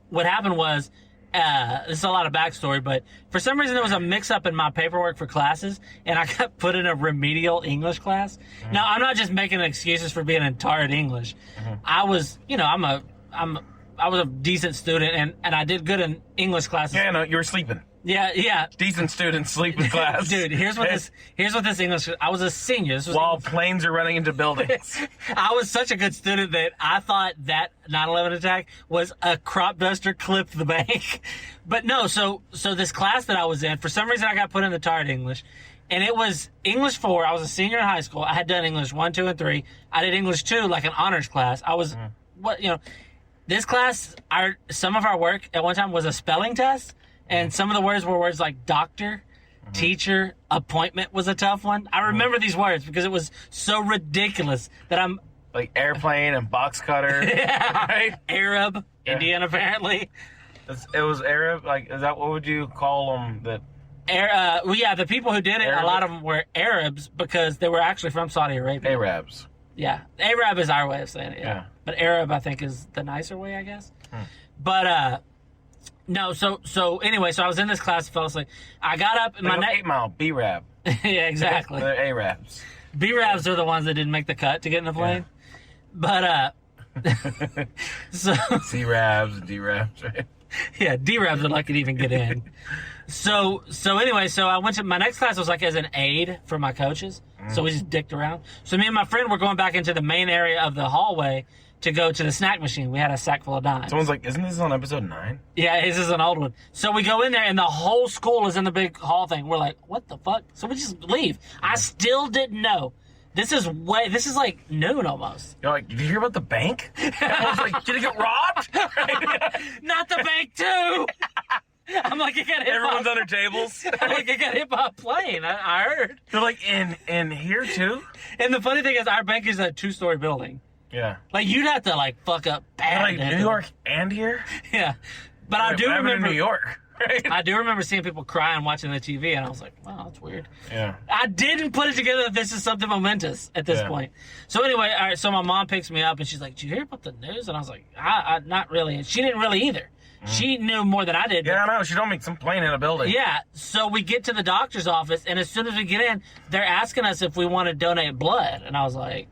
what happened was, this is a lot of backstory, but for some reason there was a mix-up in my paperwork for classes, and I got put in a remedial English class. Mm-hmm. Now, I'm not just making excuses for being tired English. Mm-hmm. I was, I was a decent student, and I did good in English classes. Yeah, no, you were sleeping. Yeah. Decent students sleep in class. Dude, here's what this English. I was a senior. This was while English. Planes are running into buildings. I was such a good student that I thought that 9/11 attack was a crop duster clipped the bank. But no, so this class that I was in, for some reason I got put in the tired English, and it was English 4. I was a senior in high school. I had done English 1, 2, and 3. I did English 2 like an honors class. I was this class. Some of our work at one time was a spelling test. And some of the words were words like doctor, teacher, appointment was a tough one. I remember these words because it was so ridiculous that I'm... Like airplane and box cutter. Yeah. Right? Arab, yeah. Indian apparently. It was Arab? Is that, what would you call them? The people who did it, Arabic? A lot of them were Arabs because they were actually from Saudi Arabia. Arabs. Yeah. Arab is our way of saying it, yeah. But Arab, I think, is the nicer way, I guess. But, no, so anyway, so I was in this class, fell asleep. I got up and my 8 Mile, B-Rab. Yeah, exactly. They're Arabs. B-Rabs are the ones that didn't make the cut to get in the plane. Yeah. But, so... C-Rabs, D-Rabs, right? Yeah, D-Rabs are lucky to even get in. So anyway, so I went to... My next class was as an aide for my coaches. So we just dicked around. So me and my friend were going back into the main area of the hallway to go to the snack machine. We had a sack full of dimes. Someone's like, isn't this on episode 9? Yeah, this is an old one. So we go in there, and the whole school is in the big hall thing. We're like, what the fuck? So we just leave. I still didn't know. This is like noon almost. You're like, did you hear about the bank? I was like, did it get robbed? Not the bank, too! I'm like, it got hit Everyone's under tables. I'm like, it got hit by a plane. I heard. They're like, in here, too? And the funny thing is, our bank is a 2-story building. Yeah. You'd have to, fuck up bad. New York and here? Yeah. But I do remember... New York, right? I do remember seeing people crying watching the TV, and I was like, wow, that's weird. Yeah. I didn't put it together that this is something momentous at this point. So anyway, all right, so my mom picks me up, and she's like, did you hear about the news? And I was like, I not really. And she didn't really either. She knew more than I did. Yeah, I know. She don't make some plane in a building. Yeah. So we get to the doctor's office, and as soon as we get in, they're asking us if we want to donate blood. And I was like,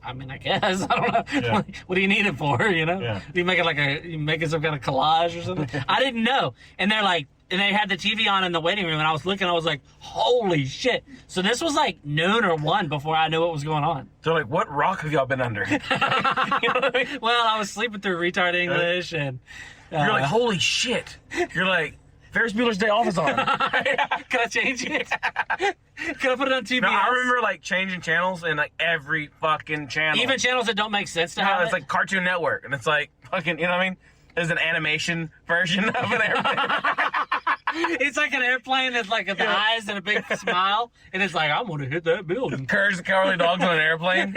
I mean, I guess. I don't know. Yeah. What do you need it for, you know? Yeah. Do you make it you making some kind of collage or something? I didn't know. And they're like, and they had the TV on in the waiting room, and I was looking, I was like, holy shit. So this was like noon or 1 before I knew what was going on. So like, what rock have y'all been under? You know what I mean? Well, I was sleeping through retard English, and... You're like, holy shit. You're like, Ferris Bueller's Day Off is on. Can I change it? Can I put it on TBS? No, I remember like changing channels in like every fucking channel. Even channels that don't make sense to No, have it's like Cartoon Network, and it's like fucking, you know what I mean? There's an animation version of an airplane. It's like an airplane that's like the eyes and a big smile, and it's like, I'm going to hit that building. Courage the Cowardly Dog's on an airplane.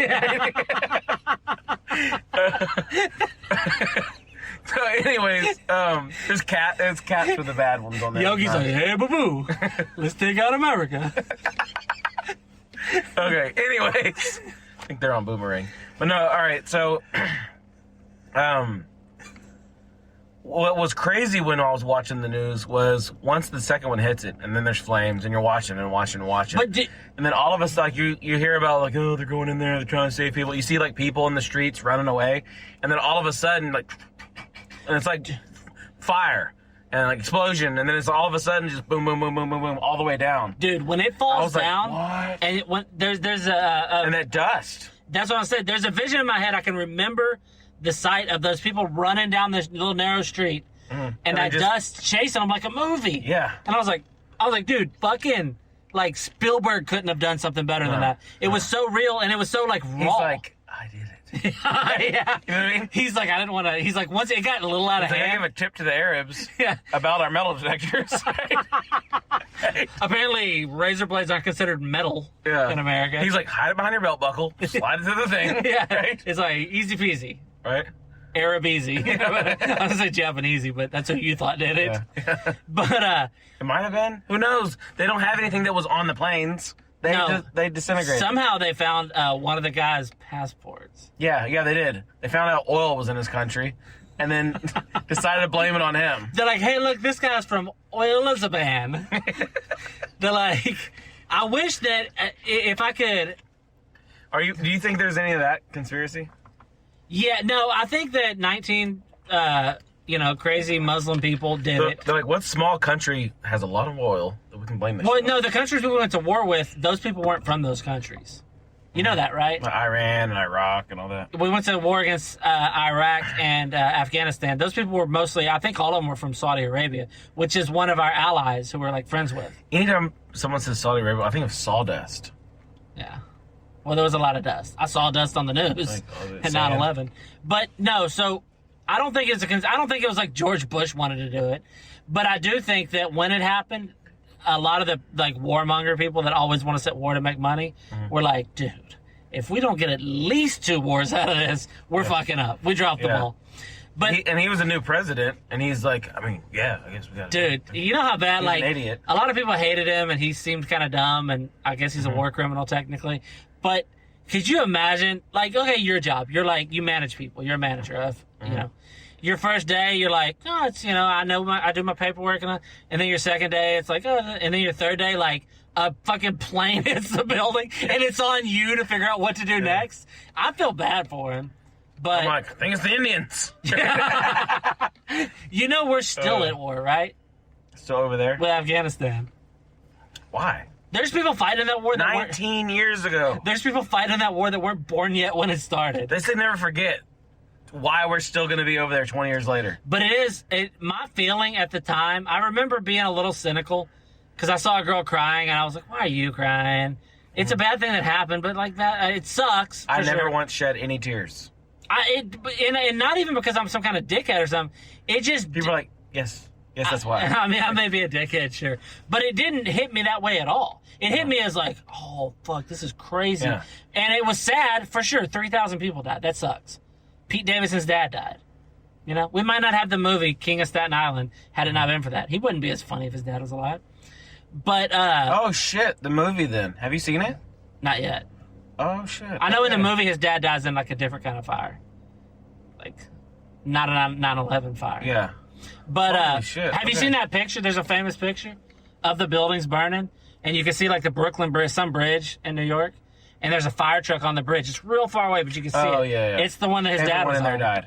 So, anyways, there's cats for the bad ones on there. Yogi's like, hey, boo-boo, let's take out America. Okay, anyways, I think they're on Boomerang. But no, all right, so, what was crazy when I was watching the news was once the second one hits it, and then there's flames, and you're watching and watching and watching. But and then all of us, like, you hear about, like, oh, they're going in there, they're trying to save people. You see, like, people in the streets running away, and then all of a sudden, like, and it's like fire and like explosion, and then it's all of a sudden just boom, boom, boom, boom, boom, boom, all the way down. Dude, when it falls down, like, what? and when there's a and that dust. That's what I said. There's a vision in my head. I can remember the sight of those people running down this little narrow street, and that dust chasing them like a movie. Yeah. And I was like, dude, fucking, like Spielberg couldn't have done something better than that. It was so real, and it was so like raw. He's like, I did it. Yeah. You know what I mean? He's like, I didn't want to. He's like, once it got a little out of I hand. gave a tip to the Arabs Yeah. about our metal detectors. Apparently, razor blades aren't considered metal in America. He's like, hide it behind your belt buckle, slide it through the thing. yeah. Right? It's like easy peasy. Right? Arab easy. I was gonna say Japanese, but that's what you thought did it. Yeah. But it might have been. Who knows? They don't have anything that was on the planes. They disintegrated. Somehow they found one of the guy's passports. Yeah, they did. They found out oil was in his country, and then decided to blame it on him. They're like, hey, look, this guy's from Oilizaban. They're like, I wish that if I could. Do you think there's any of that conspiracy? Yeah, no, I think that 19, crazy Muslim people did it. They're like, what small country has a lot of oil that we can blame this? Well, no, the countries we went to war with, those people weren't from those countries. You know that, right? Like Iran and Iraq and all that. We went to war against Iraq and Afghanistan. Those people were mostly, I think all of them were from Saudi Arabia, which is one of our allies who we're like friends with. Anytime someone says Saudi Arabia, I think of sawdust. Yeah. Well, there was a lot of dust. I saw dust on the news at 9/11. But no, so I don't think it was like George Bush wanted to do it, but I do think that when it happened, a lot of the like warmonger people that always want to set war to make money were like, dude, if we don't get at least 2 wars out of this, we're fucking up. We dropped the ball. But he was a new president, and he's like, I mean, yeah, I guess we got. Dude, you know how bad He's an idiot. A lot of people hated him, and he seemed kind of dumb, and I guess he's a war criminal technically. But could you imagine, like, okay, your job, you're like, you manage people, you're a manager of, you know, your first day, you're like, oh, it's, I do my paperwork, and then your second day, it's like, oh, and then your third day, like, a fucking plane hits the building, and it's on you to figure out what to do next. I feel bad for him, but I'm like, I think it's the Indians. We're still at war, right? Still over there? With Afghanistan. Why? There's people fighting that war that 19 years ago. There's people fighting that war that weren't born yet when it started. They say never forget why we're still going to be over there 20 years later. But my feeling at the time, I remember being a little cynical because I saw a girl crying and I was like, why are you crying? It's a bad thing that happened, but like that, it sucks. I never once shed any tears. And not even because I'm some kind of dickhead or something. It just... People are like, yes, that's why. I mean, I may be a dickhead, sure. But it didn't hit me that way at all. It hit me as like, oh, fuck, this is crazy. Yeah. And it was sad, for sure. 3,000 people died. That sucks. Pete Davidson's dad died. We might not have the movie King of Staten Island had it not been for that. He wouldn't be as funny if his dad was alive. But, oh, shit, the movie then. Have you seen it? Not yet. Oh, shit. I know in the movie his dad dies in like a different kind of fire. Like, not a 9/11 fire. Yeah. But holy shit. Have you seen that picture? There's a famous picture of the buildings burning, and you can see like the Brooklyn Bridge, some bridge in New York, and there's a fire truck on the bridge. It's real far away, but you can see it. Oh, yeah. It's the one that his dad was in there on. died.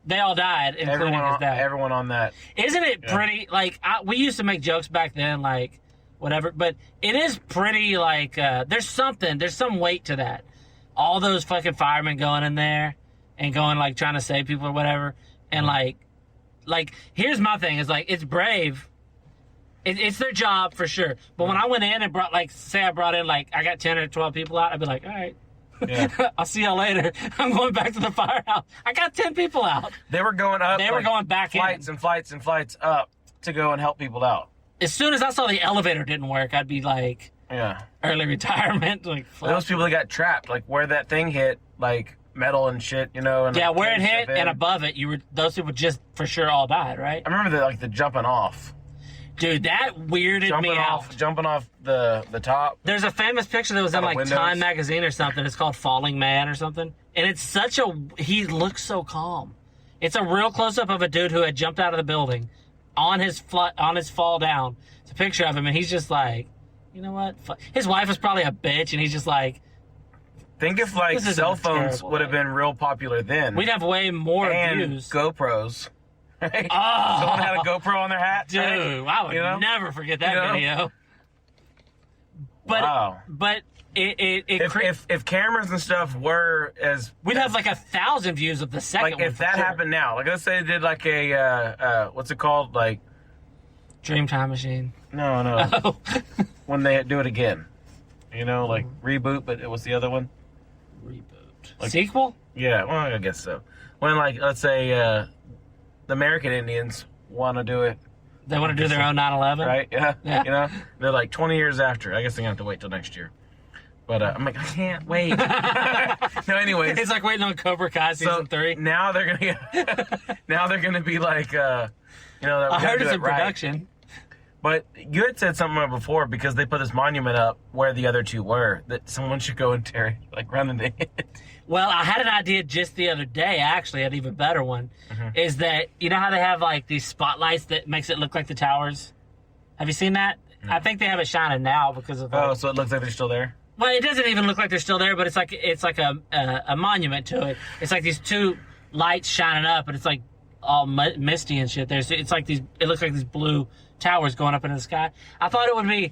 They all died, including his dad. Everyone on that. Isn't it pretty, like, we used to make jokes back then, like, whatever, but it is pretty, like, there's some weight to that. All those fucking firemen going in there and going, like, trying to save people or whatever, and, like, here's my thing, is, like, it's brave. It's their job, for sure. But when I went in and brought, like, say I brought in, like, I got 10 or 12 people out, I'd be like, all right. Yeah. I'll see y'all later. I'm going back to the firehouse. I got 10 people out. They were going up. They were going back flights in. and flights and flights up to go and help people out. As soon as I saw the elevator didn't work, I'd be like, early retirement. Like, those people that got trapped, like where that thing hit, like metal and shit, you know. And yeah, like, where it hit and above it, those people just for sure all died, right? I remember the jumping off. Dude, that weirded me out. Jumping off the top. There's a famous picture that was in like windows. Time magazine or something. It's called Falling Man or something. And it's he looks so calm. It's a real close up of a dude who had jumped out of the building on his fall down. It's a picture of him, and he's just like, you know what? His wife was probably a bitch, and he's just like, think if like cell phones would have been real popular then. We'd have way more and views. GoPros. Right? Oh, someone had a GoPro on their hat. Dude, right? I would never forget that video. But wow. But if cameras and stuff were as we'd have like 1,000 views of the second like one. If that happened now, like let's say they did like a what's it called, like Dream Time Machine. No. Oh. When they do it again, you know, like reboot. But it was the other one. Reboot. Like, sequel? Yeah, well, I guess so. When like let's say the American Indians want to do it. They want to do their own 9/11? Right, yeah. Yeah. You know, they're like 20 years after. I guess they're going to have to wait till next year. But I'm like, I can't wait. No, anyways. It's like waiting on Cobra Kai season 3. Now they're going to be like, you know, I heard it's in production. But you had said something before, because they put this monument up where the other two were, that someone should go and tear it, like run it. Well, I had an idea just the other day, actually, an even better one, is that, you know how they have like these spotlights that makes it look like the towers? Have you seen that? I think they have it shining now because of Oh, so it looks like they're still there? Well, it doesn't even look like they're still there, but it's like a monument to it. It's like these two lights shining up, and it's like all misty and shit. It looks like these blue towers going up into the sky. I thought it would be.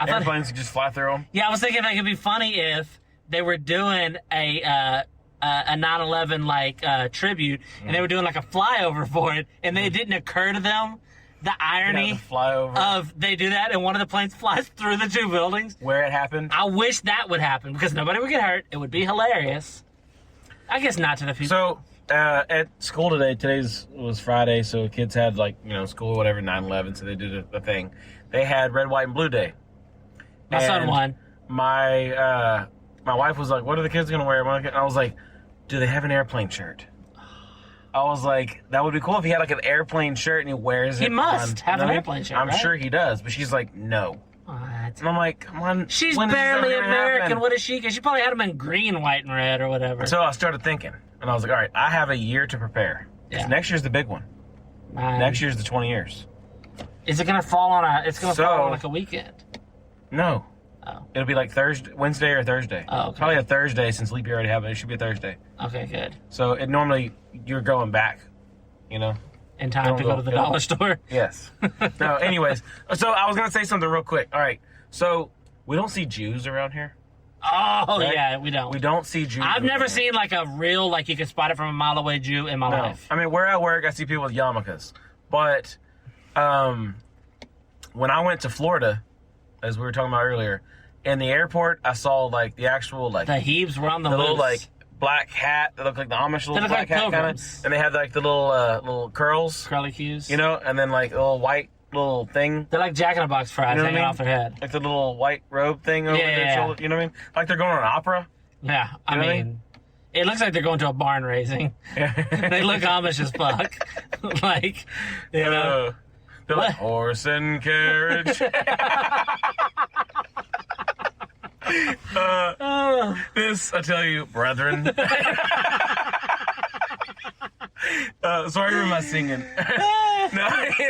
Airplanes could just fly through them. Yeah, I was thinking it could be funny if they were doing a 9/11 like tribute, and they were doing like a flyover for it, and it didn't occur to them the irony of they do that, and one of the planes flies through the two buildings where it happened. I wish that would happen, because nobody would get hurt. It would be hilarious. I guess not to the people. So at school today was Friday, so kids had like, you know, school or whatever, 9/11, so they did a thing. They had Red, White, and Blue Day. My son won. My wife was like, "What are the kids gonna wear?" And I was like, "Do they have an airplane shirt?" I was like, "That would be cool if he had like an airplane shirt and he wears it." He must have an airplane shirt. I'm right? sure he does, but she's like, "No." What? And I'm like, "Come on." She's when is this barely ever gonna American. happen? What is she? Because she probably had them in green, white, and red or whatever. So I started thinking, and I was like, "All right, I have a year to prepare. Yeah. Next year's the big one. Next year's the 20 years." Is it gonna fall on It's gonna fall on like a weekend. No. Oh. It'll be like Wednesday or Thursday. Oh, okay. Probably a Thursday, since leap year already happened. It should be a Thursday. Okay, good. So normally you're going back, you know. In time to go to the dollar store. Yes. No. Anyways, so I was gonna say something real quick. All right. So we don't see Jews around here. Oh right? yeah, we don't. We don't see Jews. I've never here. seen like a real, like you can spot it from a mile away Jew in my life. I mean, where I work, I see people with yarmulkes. But when I went to Florida, as we were talking about earlier, in the airport, I saw like the actual like the Hebes were on the little loose. like black hat that looked like the Amish little black like hat kind of, and they had like the little curls, curly cues, you know, and then like a little white little thing. They're like Jack in the Box fries hanging off their head, like the little white robe thing over their shoulder. You know what I mean? Like they're going on an opera. Yeah, I mean, it looks like they're going to a barn raising. They look Amish as fuck. Like, you know, they're like horse and carriage. This, I tell you, brethren. Sorry for my singing. No,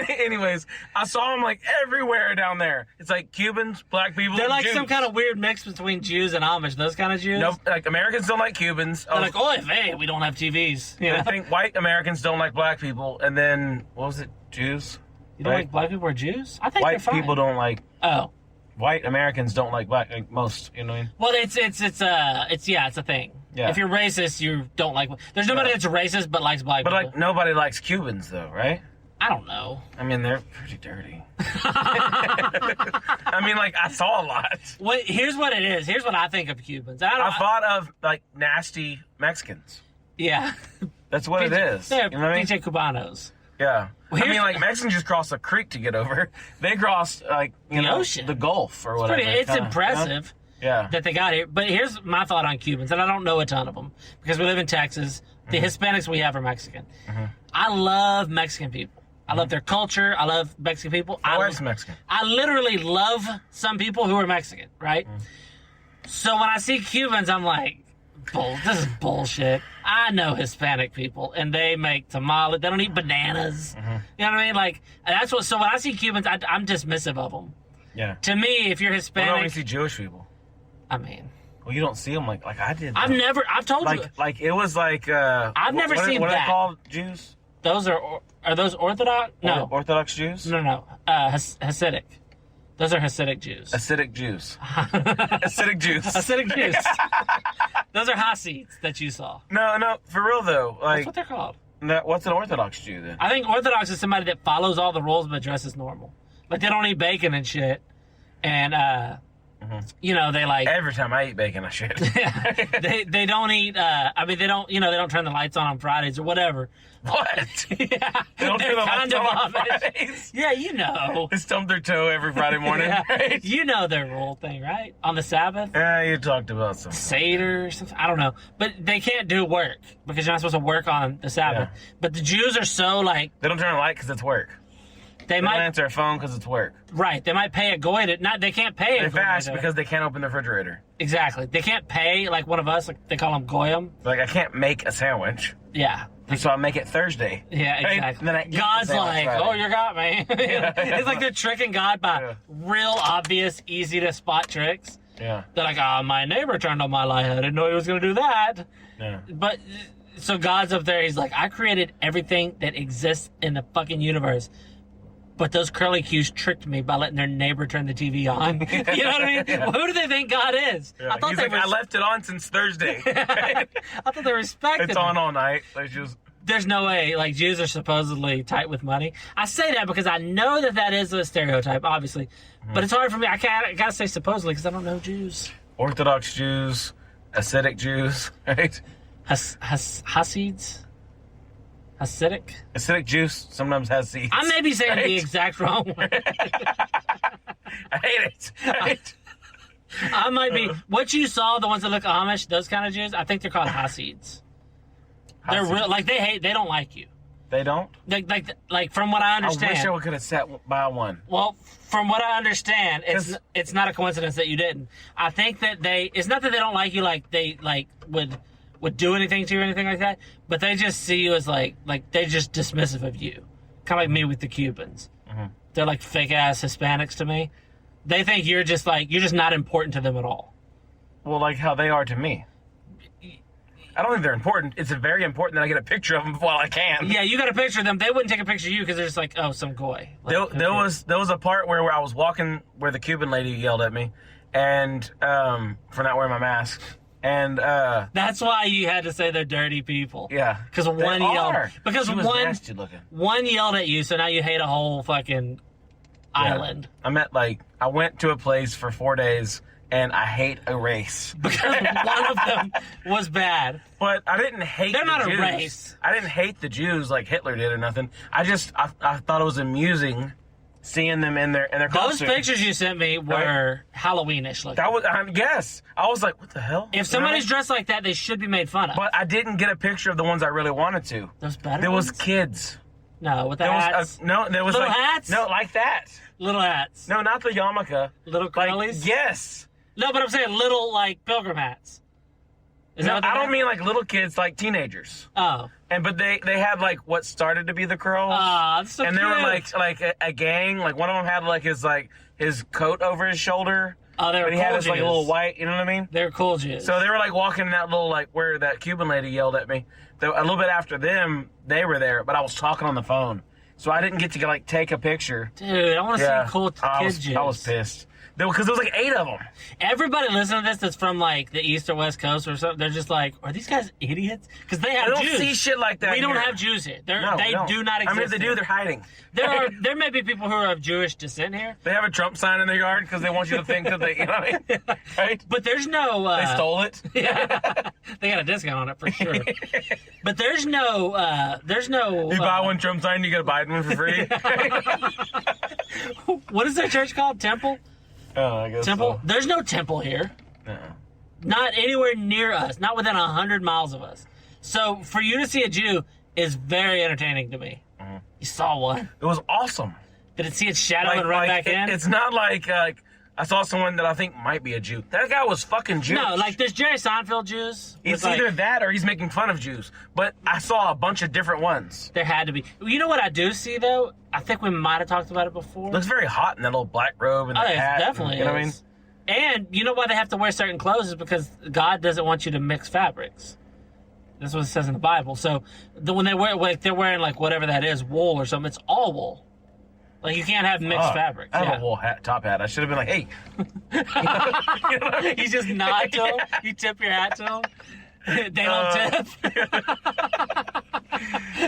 anyways, I saw them like everywhere down there. It's like Cubans, black people, They're like Jews. some kind of weird mix between Jews and Amish. Those kind of Jews. No, like Americans don't like Cubans. They're like, oh, hey, we don't have TVs. You know? I think white Americans don't like black people, and then what was it? Jews. You don't like black people or Jews? I think they're White fine. people don't like. Oh. White Americans don't like black. Like most, you know what I mean? Well, it's a thing. Yeah. If you're racist, you don't like. There's nobody that's racist but likes black But people. like nobody likes Cubans though, right? I don't know. I mean, they're pretty dirty. I mean, like I saw a lot. Here's what it is. Here's what I think of Cubans. I thought of like nasty Mexicans. Yeah. That's what it is. They're You know what I mean? DJ Cubanos. Yeah. Well, I mean, like Mexicans just crossed a creek to get over. They crossed like The ocean. the Gulf or whatever. It's kinda, impressive Yeah. that they got here. But here's my thought on Cubans, and I don't know a ton of them because we live in Texas. The Hispanics we have are Mexican. I love Mexican people. I love their culture. I love Mexican people. My wife's Mexican. I literally love some people who are Mexican, right? So when I see Cubans, I'm like, this is bullshit. I know Hispanic people, and they make tamales. They don't eat bananas. You know what I mean? Like, that's what. So when I see Cubans, I'm dismissive of them. Yeah. To me, if you're What Hispanic, about when you see Jewish people? I mean, Well, you don't see them like I did. though. I've told you, Like it was like. I've never seen what that. What are they called? Jews? those are those Orthodox? No. Orthodox Jews? No. Hasidic. Those are Hasidic Jews. Acidic Jews. Acidic Jews. Hasidic Jews. Those are Hasids that you saw. No, for real though. That's Like, what they're called. what's an Orthodox Jew then? I think Orthodox is somebody that follows all the rules but dresses normal. Like, they don't eat bacon and shit. And, you know, they like... Every time I eat bacon, I shit. they don't eat, they don't turn the lights on Fridays or whatever. What? Yeah. They don't They're do the kind lights of on Amish. Fridays. Yeah, you know. They stump their toe every Friday morning. Yeah. Right? You know their rule thing, right? On the Sabbath? Yeah, you talked about something. Seder or something. I don't know. But they can't do work because you're not supposed to work on the Sabbath. Yeah. But the Jews are so like, They don't turn the light because it's work. they They don't might, answer a phone because it's work. right, they might pay a goy to, not, they can't pay a They goy fast to- because they can't open the refrigerator. Exactly. They can't pay like one of us, like they call them goyim. Like, I can't make a sandwich, Yeah. so I make it Thursday. Yeah, Right? exactly. And then I eat the God's sandwich like, Friday. oh, you got me. It's like they're tricking God by Yeah. real obvious, easy to spot tricks. Yeah, They're like, my neighbor turned on my light. I didn't know he was going to do that. yeah. But so God's up there. He's like, I created everything that exists in the fucking universe. But those curly cues tricked me by letting their neighbor turn the TV on. You know what I mean? Yeah. Who do they think God is? Yeah. I thought He's they like, I left it on since Thursday. I thought they respected It's me. on all night. They just There's no way, like, Jews are supposedly tight with money. I say that because I know that is a stereotype, obviously. Mm-hmm. But it's hard for me. I gotta say supposedly because I don't know Jews. Orthodox Jews, Acidic Jews, right? Hasids? Hasidic? Acidic juice sometimes has seeds. I may be saying right? the exact wrong word. I hate it. Right? I might be. What you saw, the ones that look Amish, those kind of Jews, I think they're called Hasids. They're Hasids. real, like, they don't like you. They don't? Like from what I understand. I wish I could have sat by one. Well, from what I understand, 'Cause- it's not a coincidence that you didn't. I think that it's not that they don't like you, like they would do anything to you or anything like that, but they just see you as like they're just dismissive of you, kind of like me with the Cubans. Mm-hmm. They're like fake ass Hispanics to me. They think you're just not important to them at all. Well, like how they are to me. I don't think they're important. It's very important that I get a picture of them while I can. Yeah, you got a picture of them. They wouldn't take a picture of you because they're just like, oh, some goy. Like, There was a part where I was walking where the Cuban lady yelled at me, and for not wearing my mask, and that's why you had to say they're dirty people. yeah, Because They one are. yelled. Because She was one nasty looking. one yelled at you, so now you hate a whole fucking island. I went to a place for 4 days, and I hate a race. Because one of them was bad. But I didn't hate They're the not a Jews. race. I didn't hate the Jews like Hitler did or nothing. I thought it was amusing seeing them in their Those costumes. pictures you sent me were Halloweenish looking. That was, yes. I was like, what the hell? If somebody's dressed like that, they should be made fun of. But I didn't get a picture of the ones I really wanted to. Those better There was ones? kids. No, with the There hats. was no. There was Little like hats? no like that. Little hats. No, not the yarmulke. Little Like curlies? yes. No, but I'm saying little, like, pilgrim hats. Is No, that what they I don't have? mean like little kids, like teenagers. Oh. but they had like what started to be the curls. That's so and cute. they were like a gang. Like one of them had like his coat over his shoulder. Oh, they were But he cool had his like a Jews. little white. You know what I mean? They're cool Jews. So they were like walking in that little like where that Cuban lady yelled at me. A little bit after them, they were there, but I was talking on the phone, so I didn't get to like take a picture. Dude, I want to see cool kid Jews. I was pissed. Because there was like 8 of them. Everybody listening to this that's from like the East or West Coast or something, they're just like, are these guys idiots? Because they have I don't Jews. see shit like that. We don't here. have Jews here. They we don't. do not exist. I mean, if they do, here. they're hiding. There may be people who are of Jewish descent here. They have a Trump sign in their yard because they want you to think that they, you know what I mean? Right? But there's no... They stole it. Yeah. They got a discount on it for sure. But there's no... You buy one Trump sign, you get a Biden one for free. What is their church called? Temple? Oh, I guess Temple? so. There's no temple here. Not anywhere near us. Not within 100 miles of us. So for you to see a Jew is very entertaining to me. Mm-hmm. You saw one. It was awesome. Did it see its shadow and run back in? It's not like I saw someone that I think might be a Jew. That guy was fucking Jewish. No, like there's Jerry Seinfeld Jews. It's like, either that or he's making fun of Jews. But I saw a bunch of different ones. there had to be. You know what I do see though? I think we might have talked about it before. Looks very hot in that little black robe and Oh, that it hat. definitely you know what I mean? is. And you know why they have to wear certain clothes is because God doesn't want you to mix fabrics. That's what it says in the Bible. So when they wear, like they're wearing like whatever that is, wool or something, it's all wool. Like you can't have mixed fabrics. I have a wool top hat. I should have been like, hey. You just nod to them. You tip your hat to them. They don't tip.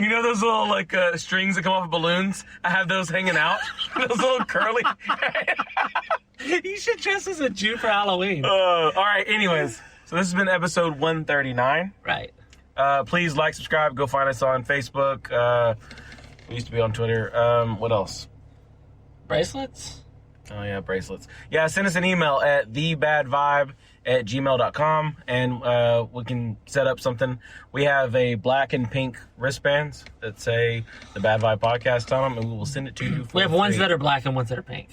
You know those little like strings that come off of balloons? I have those hanging out. Those little curly. You should dress as a Jew for Halloween. All right. Anyways, so this has been episode 139. Right. Please like, subscribe. Go find us on Facebook. We used to be on Twitter. What else? Bracelets? Oh, yeah, bracelets. Yeah, send us an email at thebadvibe@gmail.com, and we can set up something. We have a black and pink wristbands that say the Bad Vibe Podcast on them, and we will send it to you for We have ones free. that are black and ones that are pink.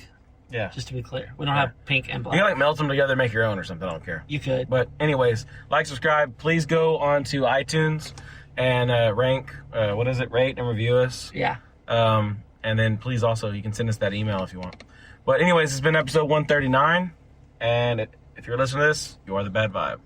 Yeah. Just to be clear. We don't have pink and black. You can like melt them together and make your own or something. I don't care. You could. But anyways, like, subscribe. Please go on to iTunes and rate and review us. Yeah. And then please also, you can send us that email if you want. But anyways, it's been episode 139. And if you're listening to this, you are the Bad Vibe.